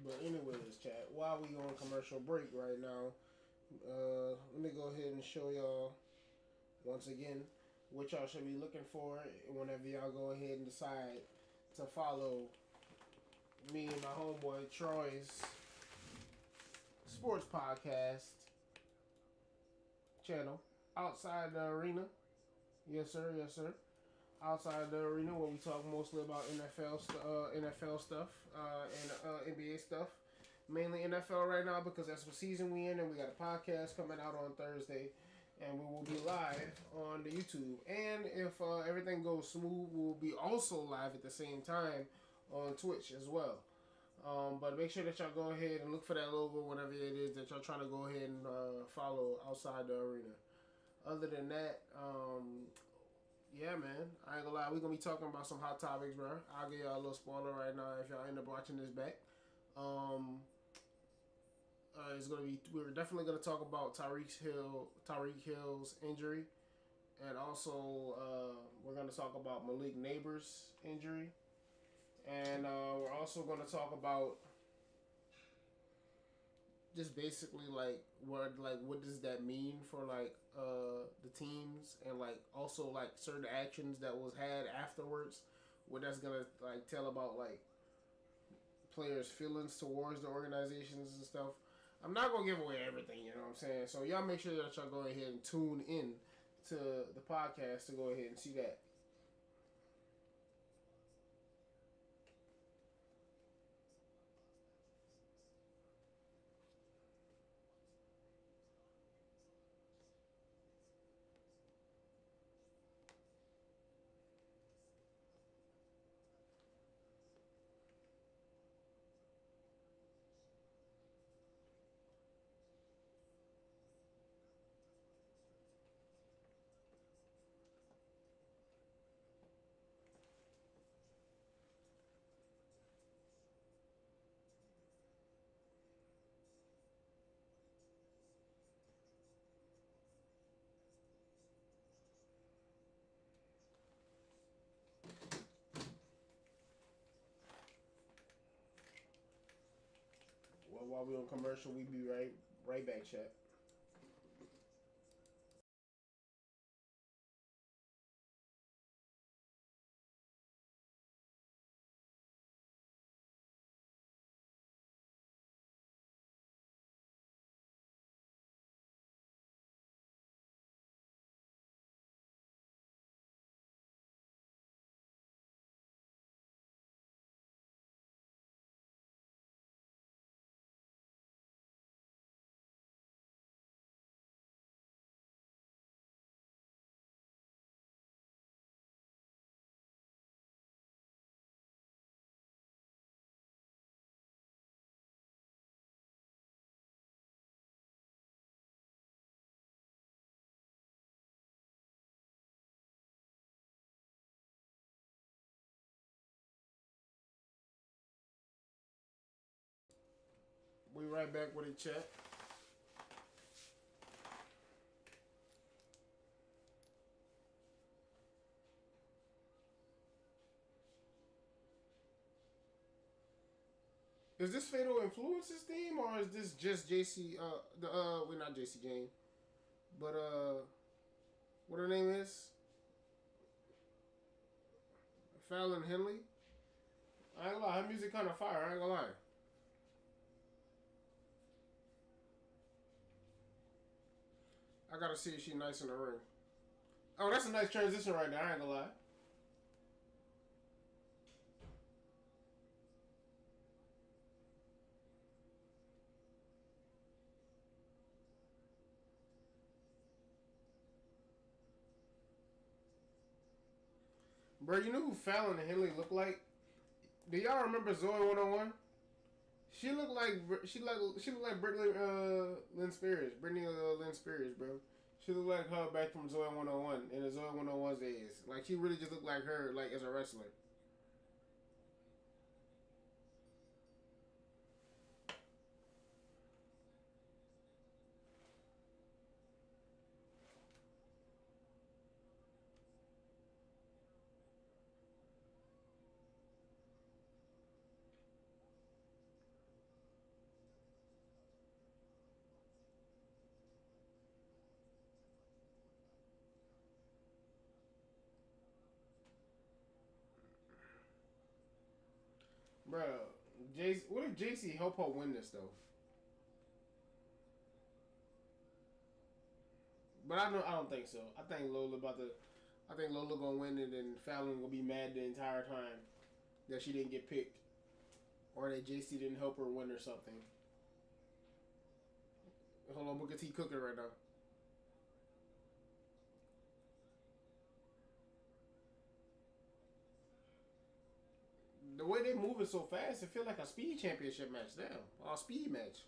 But anyways, chat. While we on commercial break right now, let me go ahead and show y'all once again what y'all should be looking for whenever y'all go ahead and decide to follow me and my homeboy Troy's sports podcast channel outside the arena. Yes, sir. Yes, sir. Outside the arena, where we talk mostly about NFL stuff, and NBA stuff. Mainly NFL right now because that's what season we in, and we got a podcast coming out on Thursday, and we will be live on the YouTube. And if everything goes smooth, we'll be also live at the same time on Twitch as well. But make sure that y'all go ahead and look for that logo, whatever it is that y'all trying to go ahead and follow outside the arena. Other than that, yeah, man, I ain't gonna lie, we gonna be talking about some hot topics, bro. I'll give y'all a little spoiler right now if y'all end up watching this back. Um, it's gonna be we're definitely gonna talk about Tyreek Hill's injury, and also we're gonna talk about Malik Neighbors' injury, and we're also gonna talk about just basically what does that mean for the teams, and like also like certain actions that was had afterwards, what that's gonna like tell about like players' feelings towards the organizations and stuff. I'm not gonna give away everything, you know what I'm saying? So y'all make sure that y'all go ahead and tune in to the podcast to go ahead and see that. Well, while we on commercial, we be right back, chat. We right back with a chat. Is this Fatal Influences theme or is this just JC? We're not JC Jane, but what her name is? Fallon Henley. I ain't gonna lie, her music kind of fire. I ain't gonna lie. I gotta see if she nice in the ring. Oh, that's a nice transition right there. I ain't gonna lie. Bro, you know who Fallon Henley looked like? Do y'all remember Zoe 101? She looked like Brittany Lynn Spears. Brittany Lynn Spears, bro. She looked like her back from Zoe 101 in the Zoe 101's days. Like she really just looked like her like as a wrestler. Bro, what if JC help her win this though? But I don't think so. I think Lola gonna win it and Fallon gonna be mad the entire time that she didn't get picked or that JC didn't help her win or something. Hold on, Booker T cooking right now. The way they moving so fast, it feel like a speed championship match now. Or a speed match.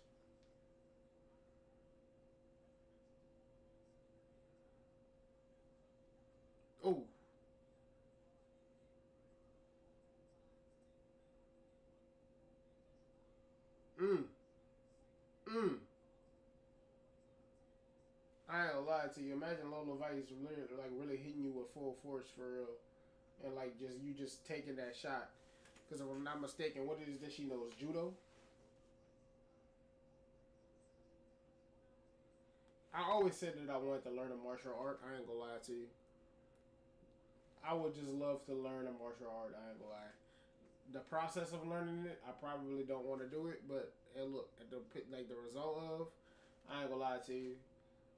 Oh, mm, mm. I ain't gonna lie to you. Imagine Lola Vice really, like really hitting you with full force for real, and like just you just taking that shot. Because if I'm not mistaken, what it is that she knows? Judo. I always said that I wanted to learn a martial art. I ain't gonna lie to you. I would just love to learn a martial art. I ain't gonna lie. The process of learning it, I probably don't want to do it. But and look at the like the result of, I ain't gonna lie to you.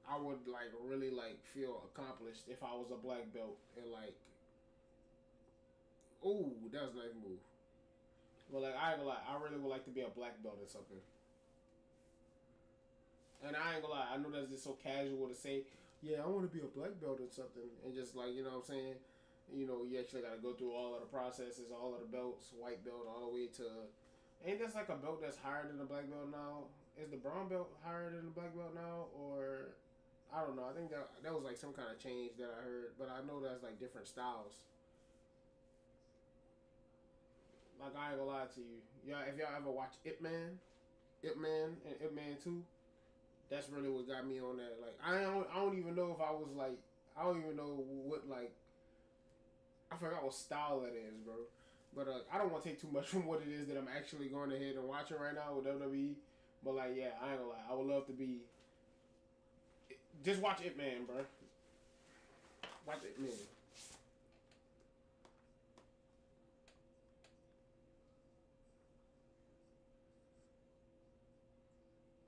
I would like really like feel accomplished if I was a black belt and like, ooh, that was a nice move. But like I ain't gonna lie, I really would like to be a black belt or something. And I ain't gonna lie, I know that's just so casual to say, yeah, I want to be a black belt or something, and just like you know what I'm saying, you actually got to go through all of the processes, all of the belts, white belt, all the way to. Ain't this like a belt that's higher than the black belt now? Is the brown belt higher than the black belt now, or I don't know. I think that was like some kind of change that I heard, but I know that's like different styles. Like I ain't gonna lie to you, yeah. If y'all ever watch Ip Man and Ip Man Two, that's really what got me on that. Like I don't even know if I was like I don't even know what like I forgot what style that is, bro. But I don't want to take too much from what it is that I'm actually going ahead and watching right now with WWE. But like, yeah, I ain't gonna lie. I would love to be. Just watch It Man, bro. Watch It Man.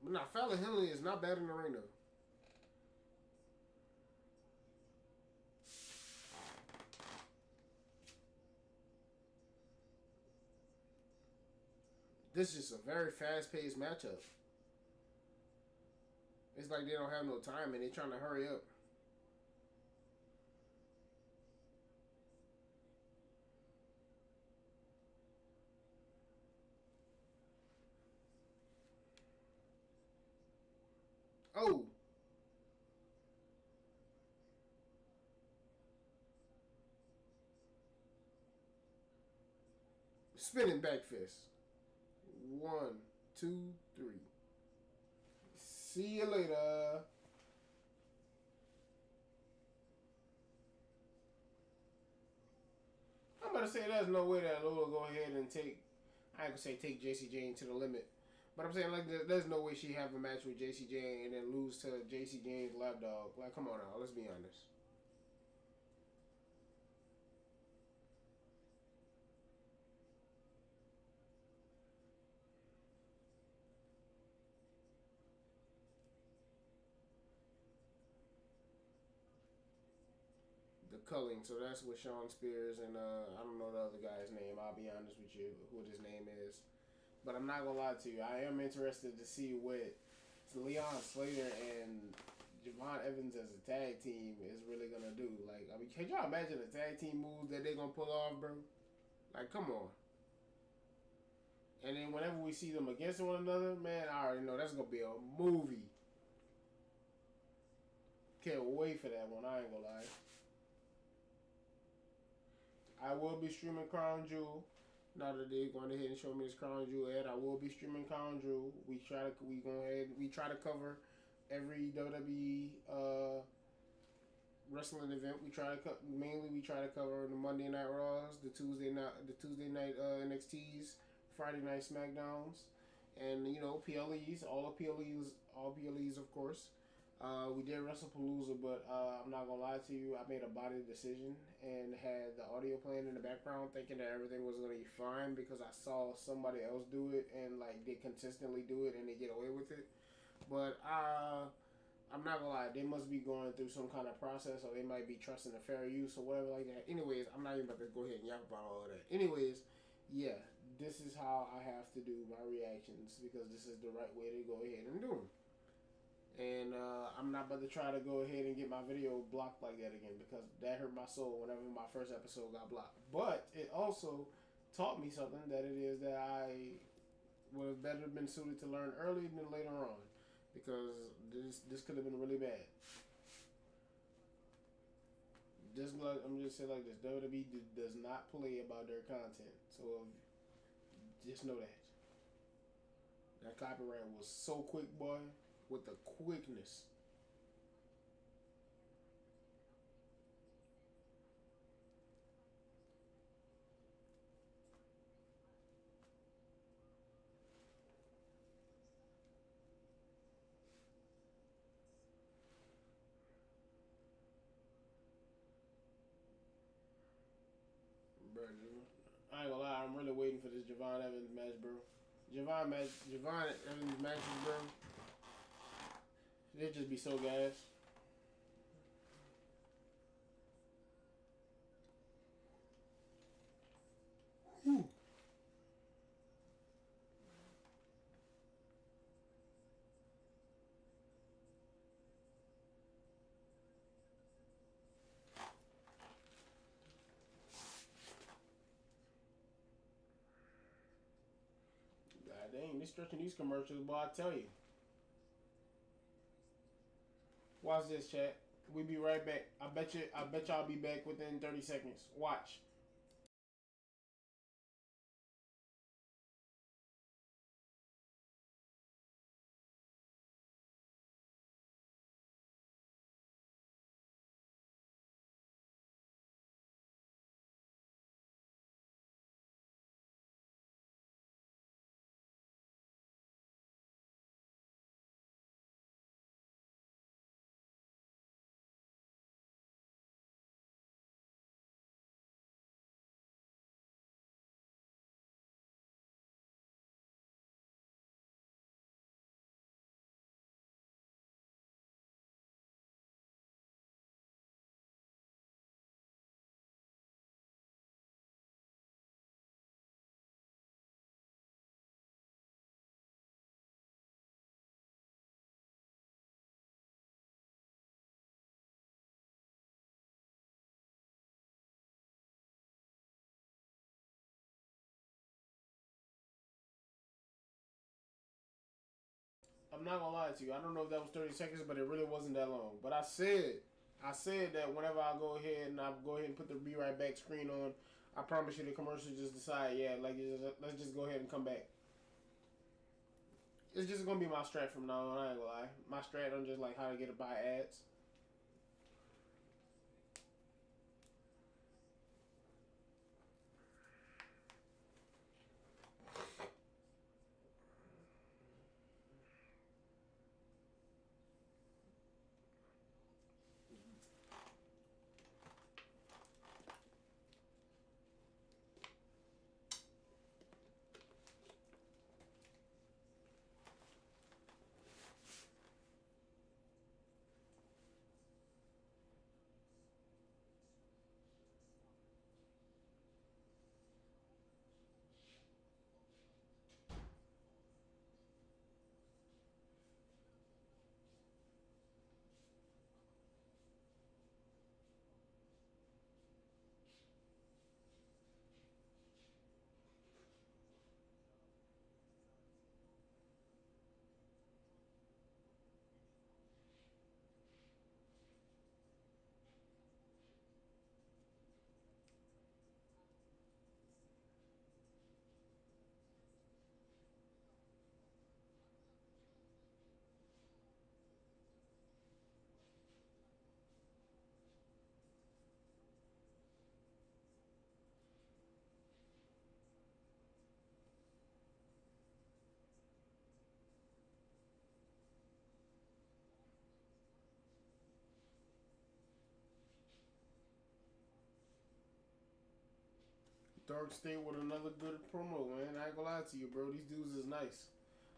But nah, Fallon Henley is not bad in the ring though. This is a very fast paced matchup. It's like they don't have no time and they're trying to hurry up. Oh, spinning back fist. One. 2, 3. See you later. I'm about to say there's no way that Lola go ahead and take. I ain't gonna say take JC Jane to the limit, but I'm saying like there's no way she have a match with JC Jane and then lose to JC Jane's lapdog. Like, come on now, let's be honest. The culling, so that's with Sean Spears and I don't know the other guy's name. I'll be honest with you, what his name is. But I'm not gonna lie to you. I am interested to see what Leon Slater and Javon Evans as a tag team is really gonna do. Like, I mean, can y'all imagine the tag team moves that they're gonna pull off, bro? Like, come on. And then whenever we see them against one another, man, I already know that's gonna be a movie. Can't wait for that one. I ain't gonna lie. I will be streaming Crown Jewel. Now that they're going ahead and show me this Crown Jewel ad, I will be streaming Crown Jewel. We try to cover every WWE wrestling event. We try to we try to cover the Monday Night Raws, the Tuesday night NXTs, Friday night SmackDowns, and PLEs, all PLEs of course. We did WrestlePalooza, but I'm not gonna lie to you. I made a body decision and had the audio playing in the background, thinking that everything was gonna be fine because I saw somebody else do it and like they consistently do it and they get away with it. But I'm not gonna lie, they must be going through some kind of process, or they might be trusting the fair use or whatever like that. Anyways, I'm not even about to go ahead and yap about all of that. Anyways, yeah, this is how I have to do my reactions because this is the right way to go ahead and do them. And I'm not about to try to go ahead and get my video blocked like that again because that hurt my soul whenever my first episode got blocked. But it also taught me something that it is that I would have better been suited to learn early than later on because this could have been really bad. Just like I'm just saying like this, WWE does not play about their content, so just know that. That copyright was so quick, boy. With the quickness. Bro, I ain't gonna lie, I'm really waiting for this Javon Evans match, bro. Javon Evans matches, bro. They'd just be so gas. Whew. God dang, they stretching these commercials, boy, I tell you. Watch this, chat. We be right back. I bet y'all be back within 30 seconds. Watch. I'm not gonna lie to you. I don't know if that was 30 seconds, but it really wasn't that long. But I said that whenever I go ahead and I go ahead and put the be right back screen on, I promise you the commercial just decide, yeah, like let's just go ahead and come back. It's just gonna be my strat from now on. I ain't gonna lie. My strat on just like how to get to buy ads. Dark State with another good promo, man. I ain't gonna lie to you, bro. These dudes is nice.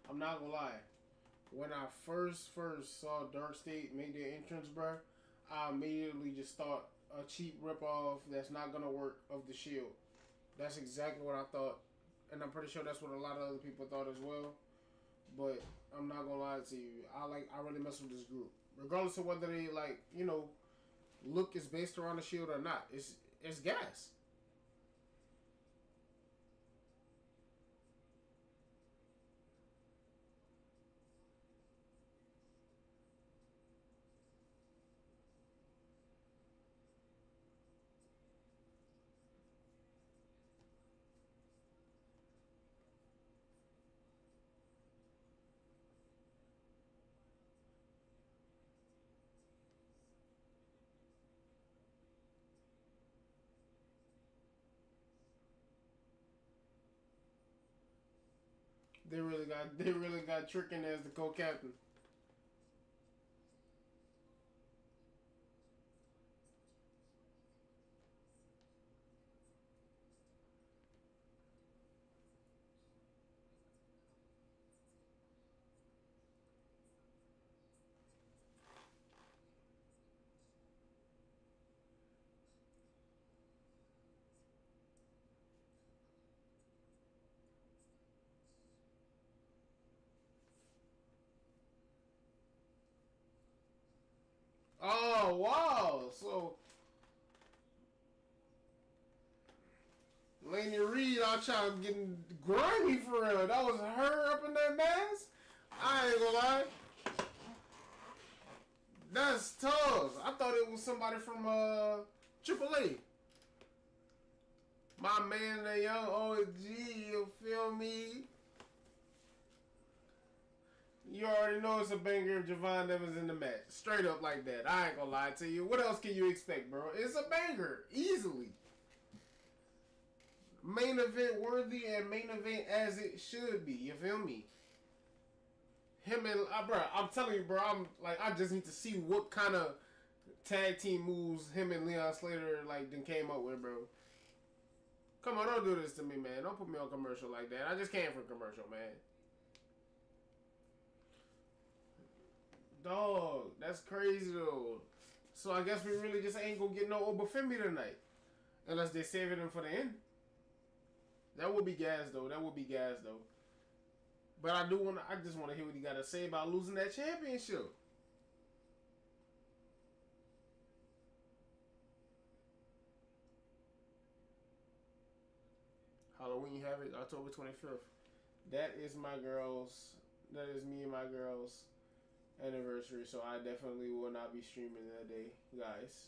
I'm not gonna lie. When I first saw Dark State make their entrance, bro, I immediately just thought a cheap ripoff that's not gonna work of the Shield. That's exactly what I thought, and I'm pretty sure that's what a lot of other people thought as well. But I'm not gonna lie to you. I really mess with this group, regardless of whether they look is based around the Shield or not. It's gas. They really got tricking as the co-captain. Oh wow! So Laney Reed out trying getting grimy for real. That was her up in that mask. I ain't gonna lie. That's tough. I thought it was somebody from AAA. My man, the young OG, you feel me? You already know it's a banger if Javon Evans in the match. Straight up like that. I ain't gonna lie to you. What else can you expect, bro? It's a banger. Easily. Main event worthy and main event as it should be. You feel me? Him and bro, I'm telling you, bro. I just need to see what kind of tag team moves him and Leon Slater then came up with, bro. Come on, don't do this to me, man. Don't put me on commercial like that. I just came for commercial, man. Dog, that's crazy though. So I guess we really just ain't gonna get no Obafemi tonight, unless they saving him for the end. That would be gas though. That would be gas though. But I just want to hear what he got to say about losing that championship. Halloween Havoc, October 25th. That is my girls. That is me and my girls' anniversary. So I definitely will not be streaming that day, guys.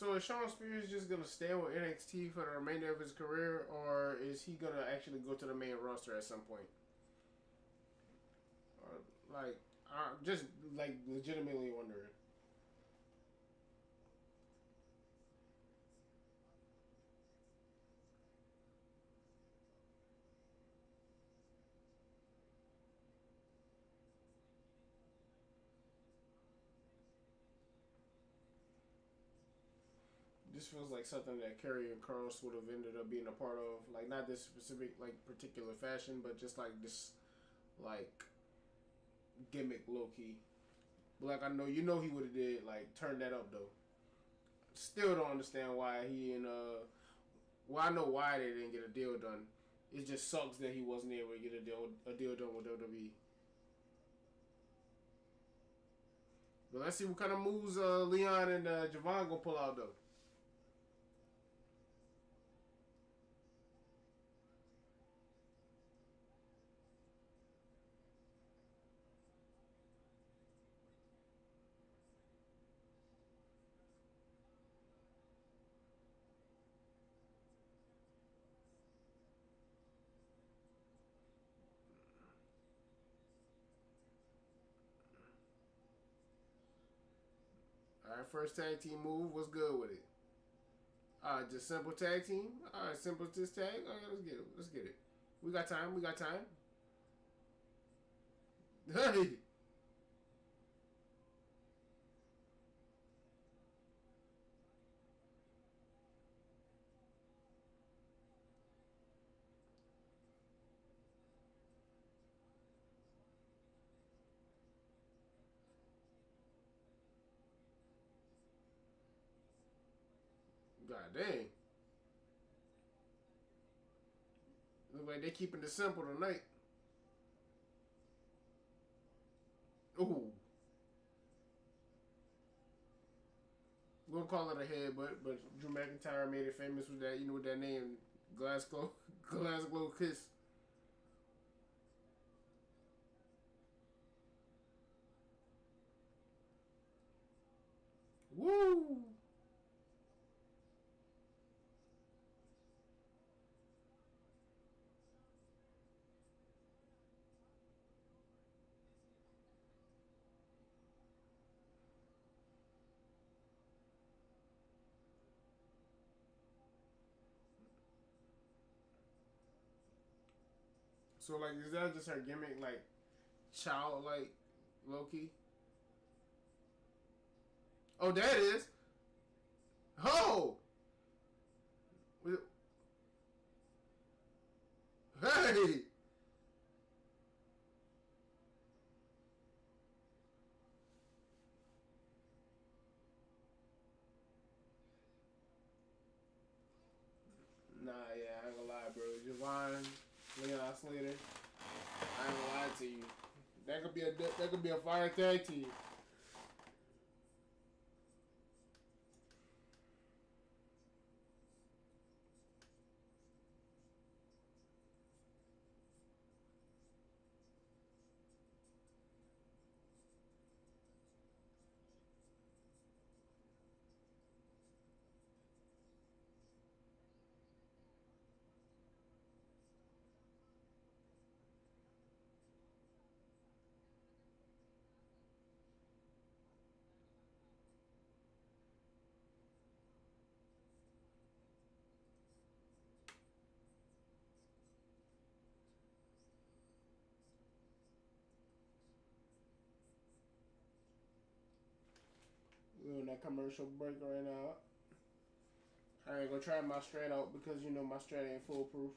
So is Sean Spears just gonna stay with NXT for the remainder of his career, or is he gonna actually go to the main roster at some point? Or, like, just like legitimately wondering. This feels like something that Kerry and Cross would have ended up being a part of. Like not this specific, like particular fashion, but just like this, like gimmick low key. But like I know you know he would have did like turn that up though. Still don't understand why he and well I know why they didn't get a deal done. It just sucks that he wasn't able to get a deal done with WWE. But let's see what kind of moves Leon and Javon gonna pull out though. All right, first tag team move. What's good with it? Just simple tag team. All right, simple just tag. Oh yeah, let's get it. Let's get it. We got time. We got time. Hey, god dang. Look like they keeping it simple tonight. Ooh, we're gonna call it a headbutt, but Drew McIntyre made it famous with that. You know, with that name, Glasgow, Glasgow Kiss. Woo! So like, is that just her gimmick, like childlike, Loki? Oh, that is. Oh, hey. Nah, yeah, I ain't gonna lie, bro. Javon, Leon Slater. I ain't gonna lie to you. That could be a fire tag team. We're on that commercial break right now. I ain't gonna try my strat out because you know my strat ain't foolproof.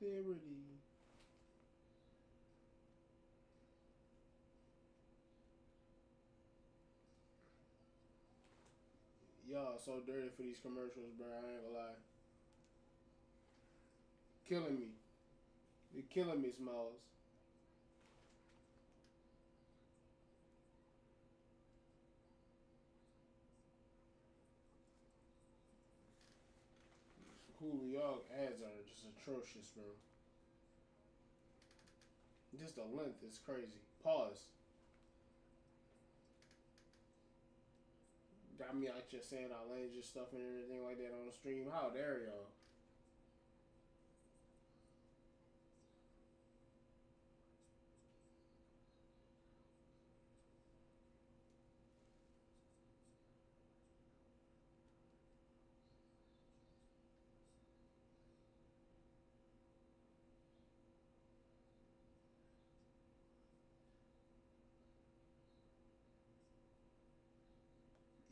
Theory. Y'all so dirty for these commercials, bro. I ain't gonna lie. Killing me. You're killing me, Smalls. Hulu, y'all ads are just atrocious, bro. Just the length is crazy. Pause. Got me out here saying outlandish stuff and everything like that on the stream. How dare y'all?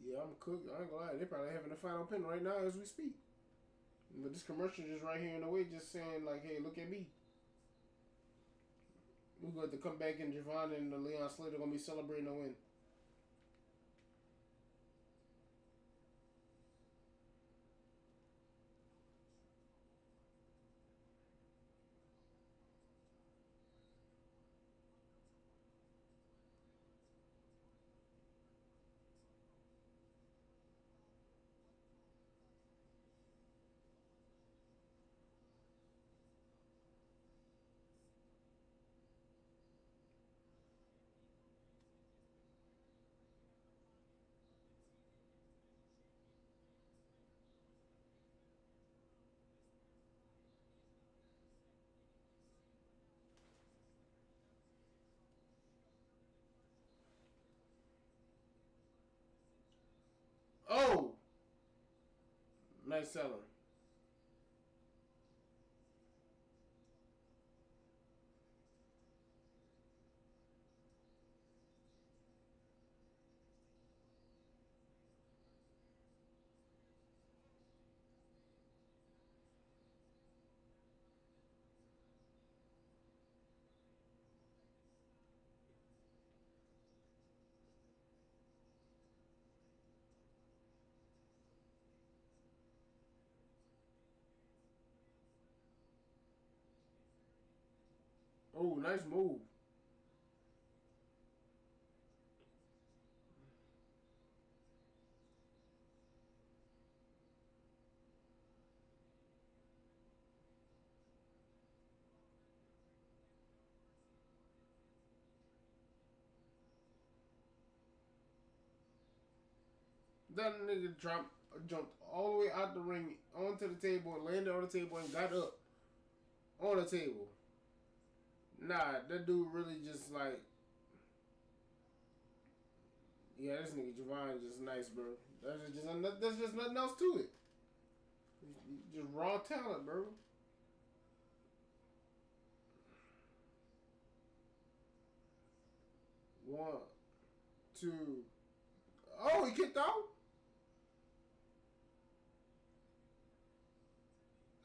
Yeah, I'm cooked. I ain't gonna lie. They're probably having the final pin right now as we speak. But this commercial just right here in the way, just saying like, "Hey, look at me." We're going to come back and Javon and Leon Slater gonna be celebrating a win. Oh, nice selling. Oh, nice move. That nigga jumped all the way out the ring onto the table, landed on the table, and got up on the table. Nah, that dude really just like, yeah, this nigga Javon is just nice, bro. That's just nothing else to it. Just raw talent, bro. One, two. Oh, he kicked out.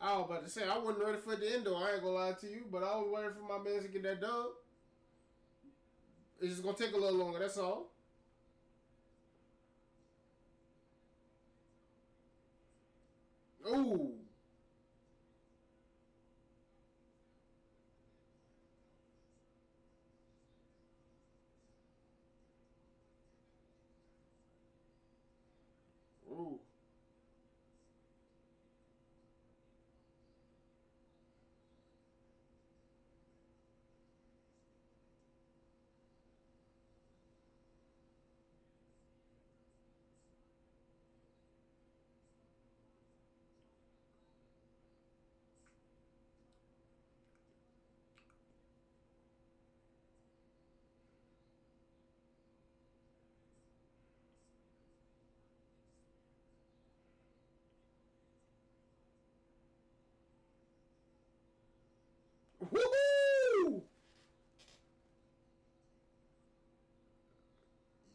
I was about to say I wasn't ready for the endo. I ain't gonna lie to you, but I was waiting for my man to get that dub. It's just gonna take a little longer. That's all. Ooh. Ooh. Woohoo!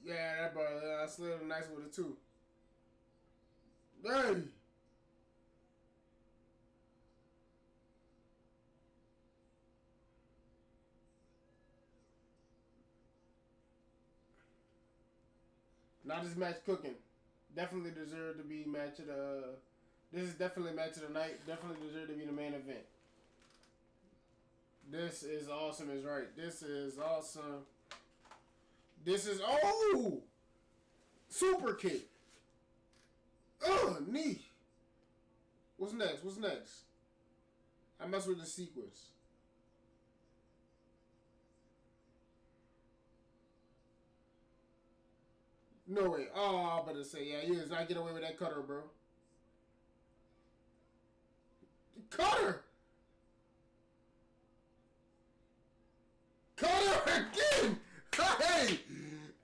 Yeah, that brother. I slid him nice with it too. Hey. Not this match cooking. Definitely deserved to be match of the. This is definitely match of the night. Definitely deserved to be the main event. This is awesome. Is right. This is awesome. This is super kick. Knee. What's next? What's next? I mess with the sequence. No way. Oh, I'm about to say, yeah, he does not get away with that cutter, bro. Cutter! Cutter again! Hey!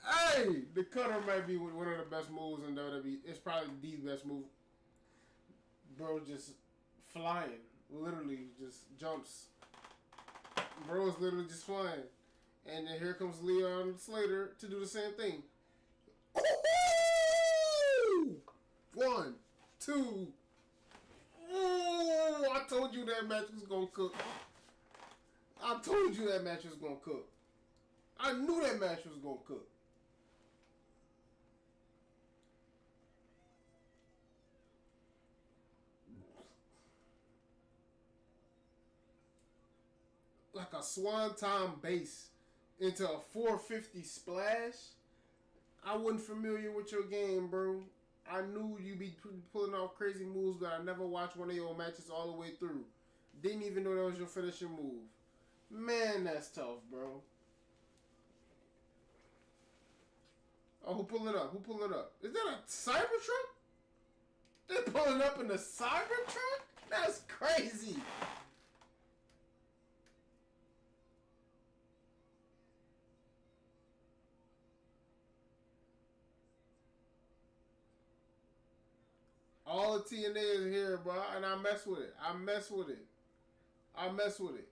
Hey! The cutter might be one of the best moves in WWE. It's probably the best move. Bro just flying. Literally just jumps. Bro is literally just flying. And then here comes Leon Slater to do the same thing. Ooh! 1, 2. Ooh, I told you that match was gonna cook. I told you that match was gonna cook. I knew that match was gonna cook. Like a swanton base into a 450 splash. I wasn't familiar with your game, bro. I knew you be pulling off crazy moves, but I never watched one of your matches all the way through. Didn't even know that was your finishing move. Man, that's tough, bro. Oh, who pulling up? Who pulling up? Is that a Cybertruck? They pulling up in the Cybertruck? That's crazy. All the TNA is here, bro, and I mess with it. I mess with it. I mess with it.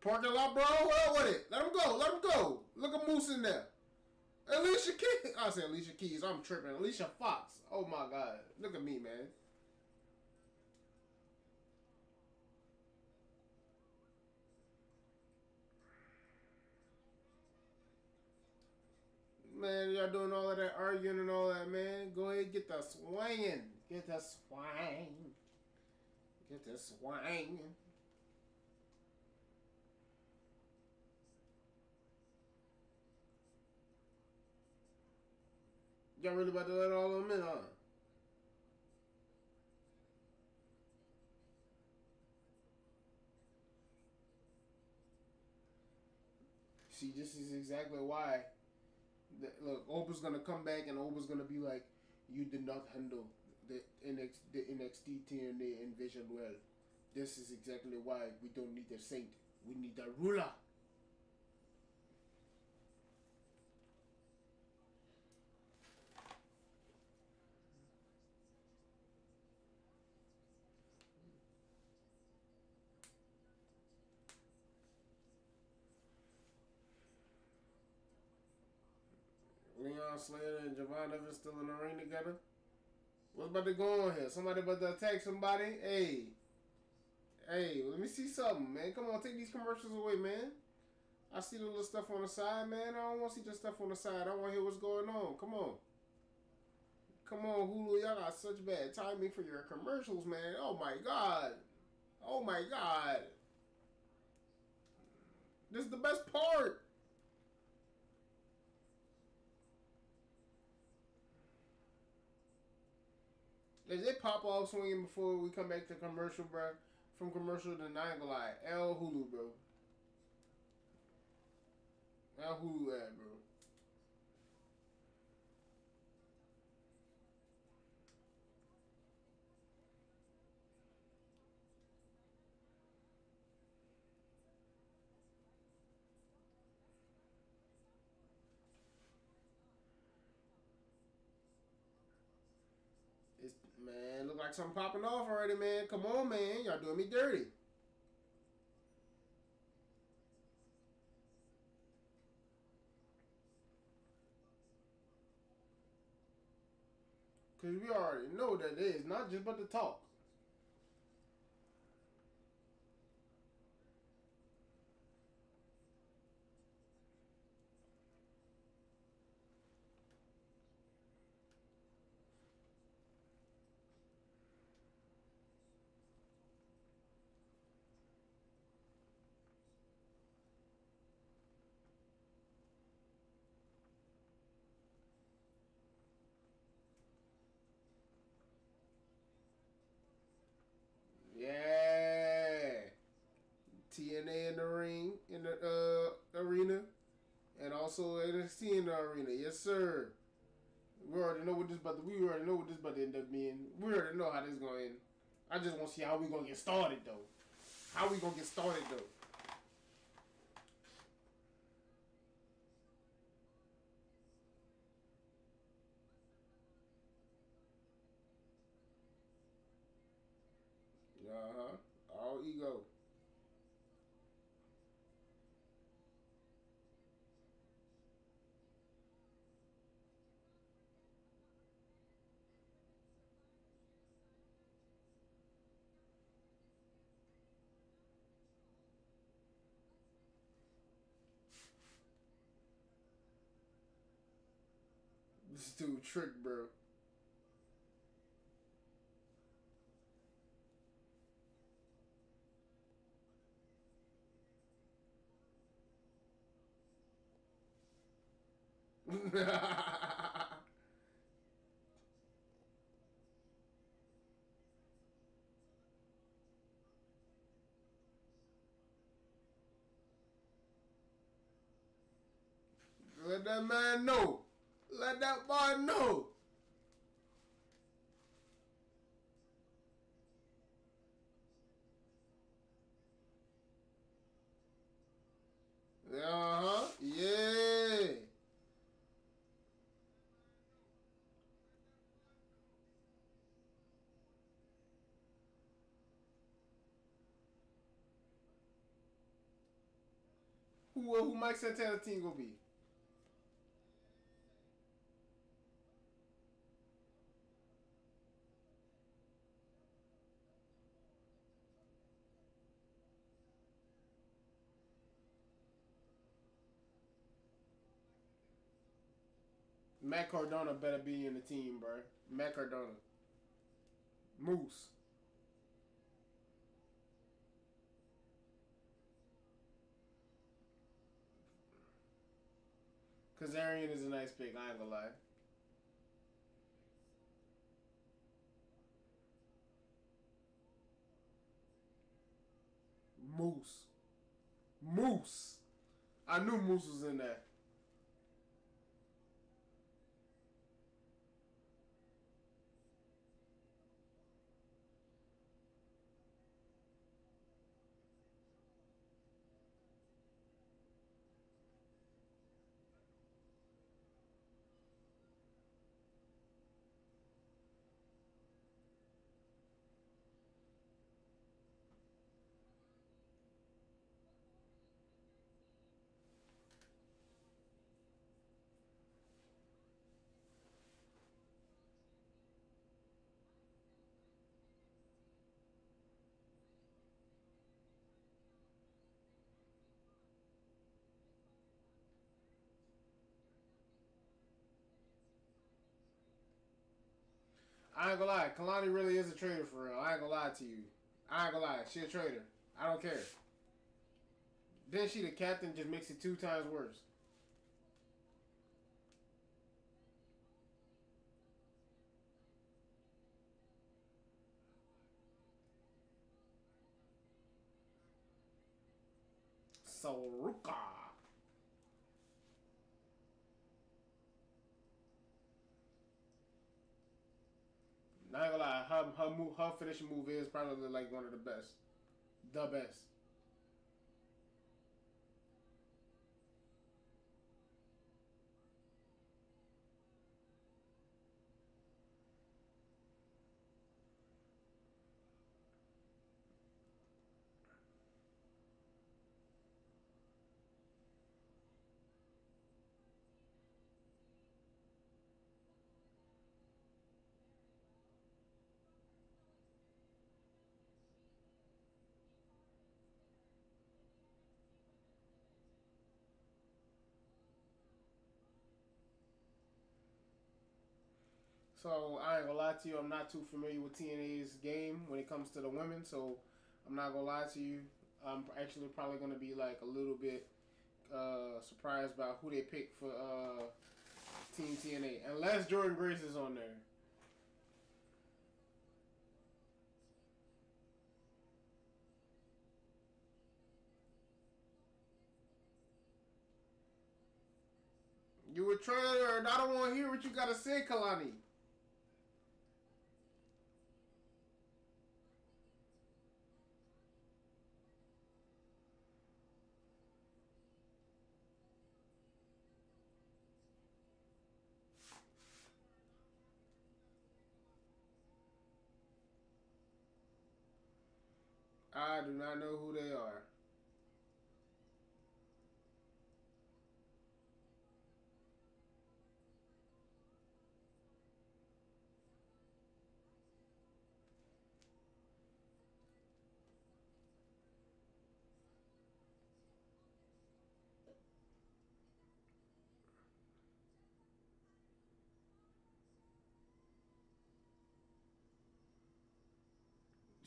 Parking lot, bro. What up with it? Let him go. Let him go. Look at Moose in there. Alicia Keys. I said Alicia Keys. I'm tripping. Alicia Fox. Oh my God. Look at me, man. Man, y'all doing all of that arguing and all that, man. Go ahead, get the swinging. Get the swing. Get the swing. Y'all really about to let all of them in, huh? See, this is exactly why. Look, Oprah's gonna come back and Oprah's gonna be like, "You did not handle the NXT TNA and Vision well. This is exactly why we don't need a saint. We need a ruler." Leon Slater and Javon Evans still in the ring together. What's about to go on here? Somebody about to attack somebody? Hey, let me see something, man. Come on, take these commercials away, man. I see the little stuff on the side, man. I don't want to see just stuff on the side. I want to hear what's going on. Come on. Come on, Hulu. Y'all got such bad timing for your commercials, man. Oh, my God. Oh, my God. This is the best part. If they pop off swinging before we come back to commercial, bro, from commercial to I ain't gonna lie, L Hulu, bro. L Hulu ad, bro. It's, man, look like something popping off already, man. Come on, man. Y'all doing me dirty. Because we already know that it is not just but the talk. TNA in the ring in the arena, and also NXT in the arena. Yes, sir. We already know what this about. We already know what this about to end up being. We already know how this gonna end. I just want to see how we gonna get started though. How we gonna get started though? All ego. This dude trick, bro. Let that man know. Let that boy know. Yeah. Who Mike Santana team gonna be? Matt Cardona better be in the team, bro. Matt Cardona. Moose. Kazarian is a nice pick, I ain't gonna lie. Moose. Moose. I knew Moose was in there. I ain't gonna lie. Kalani really is a traitor for real. I ain't gonna lie to you. I ain't gonna lie. She a traitor. I don't care. Then she the captain just makes it 2 times worse. Saruka. I ain't gonna lie. Her finishing move is probably like one of the best. The best. So I ain't gonna lie to you. I'm not too familiar with TNA's game when it comes to the women. So I'm not gonna lie to you. I'm actually probably gonna be like a little bit surprised about who they pick for Team TNA, unless Jordan Grace is on there. a trailer, and I don't want to hear what you gotta say, Kalani. I do not know who they are.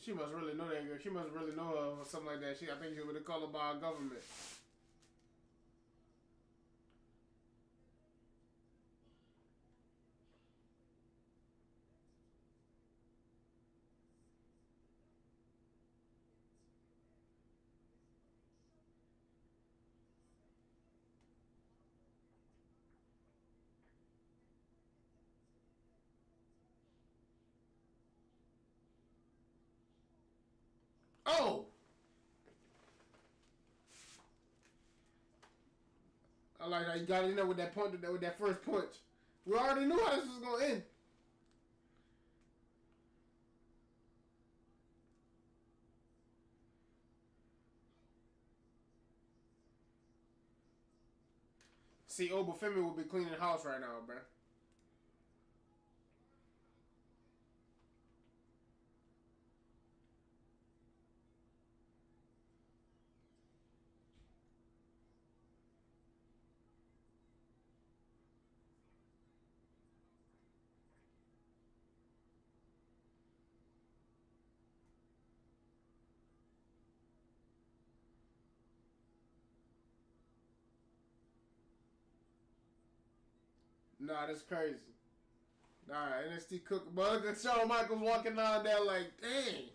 She must really know that girl. She must really know her or something like that. I think she would have called her by our government. Oh! I like how you got in there with that punch, with that first punch. We already knew how this was gonna end. See, Obafemi would be cleaning the house right now, bro. Nah, that's crazy. Nah, NXT cook, but look at Shawn Michaels walking down there like, dang.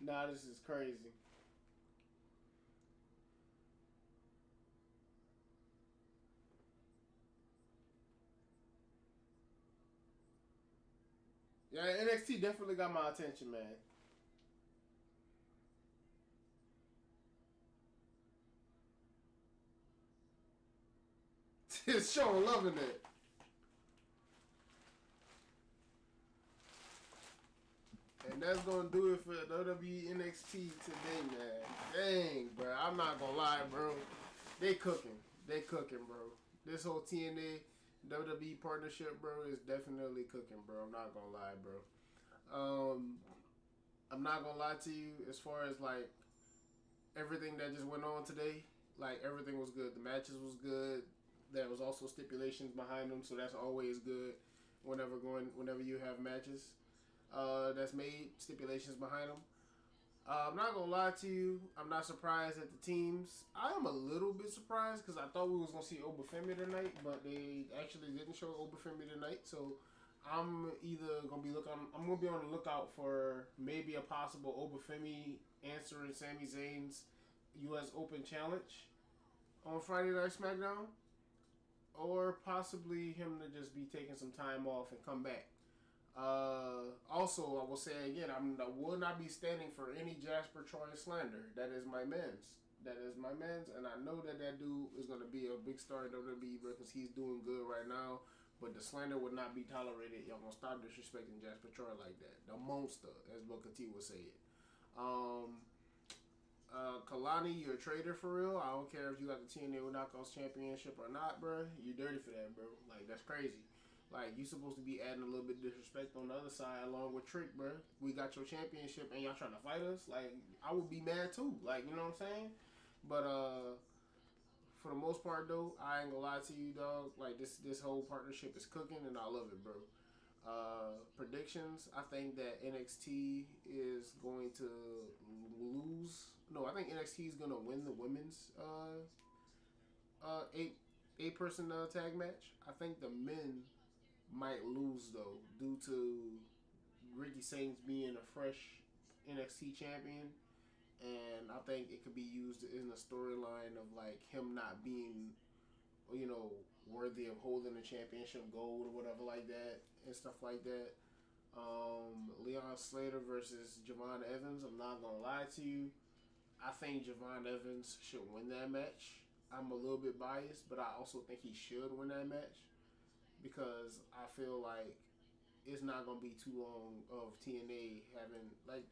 Nah, this is crazy. Yeah, NXT definitely got my attention, man. It's Shawn loving it. And that's gonna do it for WWE NXT today, man. Dang, bro. I'm not gonna lie, bro. They cooking. They cooking, bro. This whole TNA WWE partnership, bro, is definitely cooking, bro. I'm not gonna lie, bro. Um, I'm not gonna lie to you. As far as like everything that just went on today, like everything was good. The matches was good. There was also stipulations behind them, so that's always good. Whenever you have matches, that's made stipulations behind them. I'm not gonna lie to you. I'm not surprised at the teams. I am a little bit surprised because I thought we was gonna see Obafemi tonight, but they actually didn't show Obafemi tonight. So I'm either gonna be looking. I'm gonna be on the lookout for maybe a possible Obafemi answering Sami Zayn's U.S. Open challenge on Friday Night SmackDown, or possibly him to just be taking some time off and come back. Also, I will say again, I will not be standing for any Jasper Troy slander. That is my man's. That is my man's, and I know that that dude is going to be a big star in WWE because he's doing good right now. But the slander would not be tolerated. Y'all gonna stop disrespecting Jasper Troy like that. The monster, as Booker T would say it. Um, Kalani, you're a traitor for real. I don't care if you got the TNA Knockouts Championship or not, bro. You're dirty for that, bro. Like, that's crazy. Like, you supposed to be adding a little bit of disrespect on the other side along with Trick, bro. We got your championship and y'all trying to fight us? Like, I would be mad too. Like, you know what I'm saying? But for the most part though, I ain't gonna lie to you, dog. Like, this whole partnership is cooking and I love it, bro. Predictions. I think that NXT is going to lose. No, I think NXT is gonna win the women's eight person tag match. I think the men might lose though due to Ricky Saints being a fresh NXT champion, and I think it could be used in the storyline of like him not being, you know, worthy of holding the championship gold or whatever like that and stuff like that. Leon Slater versus Javon Evans. I'm not gonna lie to you. I think Javon Evans should win that match. I'm a little bit biased, but I also think he should win that match because I feel like it's not gonna be too long of TNA having like.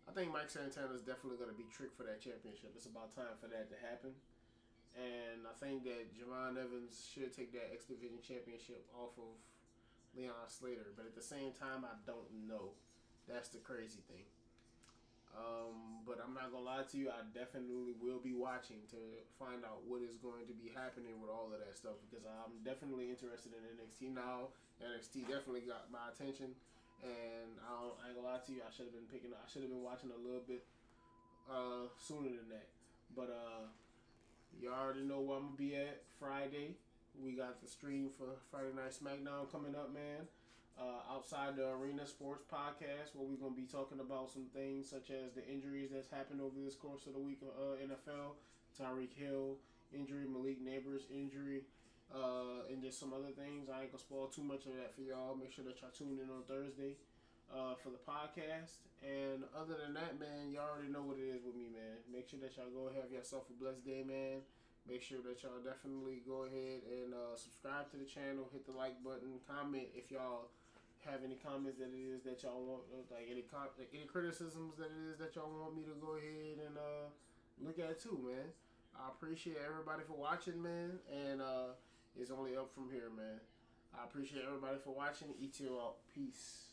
I think Mike Santana is definitely gonna be tricked for that championship. It's about time for that to happen, and I think that Javon Evans should take that X Division championship off of Leon Slater. But at the same time, I don't know. That's the crazy thing. But I'm not gonna lie to you, I definitely will be watching to find out what is going to be happening with all of that stuff because I'm definitely interested in NXT now. NXT definitely got my attention, and I ain't gonna lie to you, I should have been watching a little bit sooner than that. But you already know where I'm gonna be at Friday. We got the stream for Friday Night SmackDown coming up, man. Outside the Arena Sports Podcast, where we're going to be talking about some things such as the injuries that's happened over this course of the week of NFL. Tyreek Hill injury, Malik Neighbors injury, and just some other things. I ain't going to spoil too much of that for y'all. Make sure that y'all tune in on Thursday for the podcast. And other than that, man, y'all already know what it is with me, man. Make sure that y'all go have yourself a blessed day, man. Make sure that y'all definitely go ahead and subscribe to the channel, hit the like button, comment if y'all have any comments that it is that y'all want, like any criticisms that it is that y'all want me to go ahead and look at too, man. I appreciate everybody for watching, man, and it's only up from here, man. I appreciate everybody for watching. Eat you out. Peace.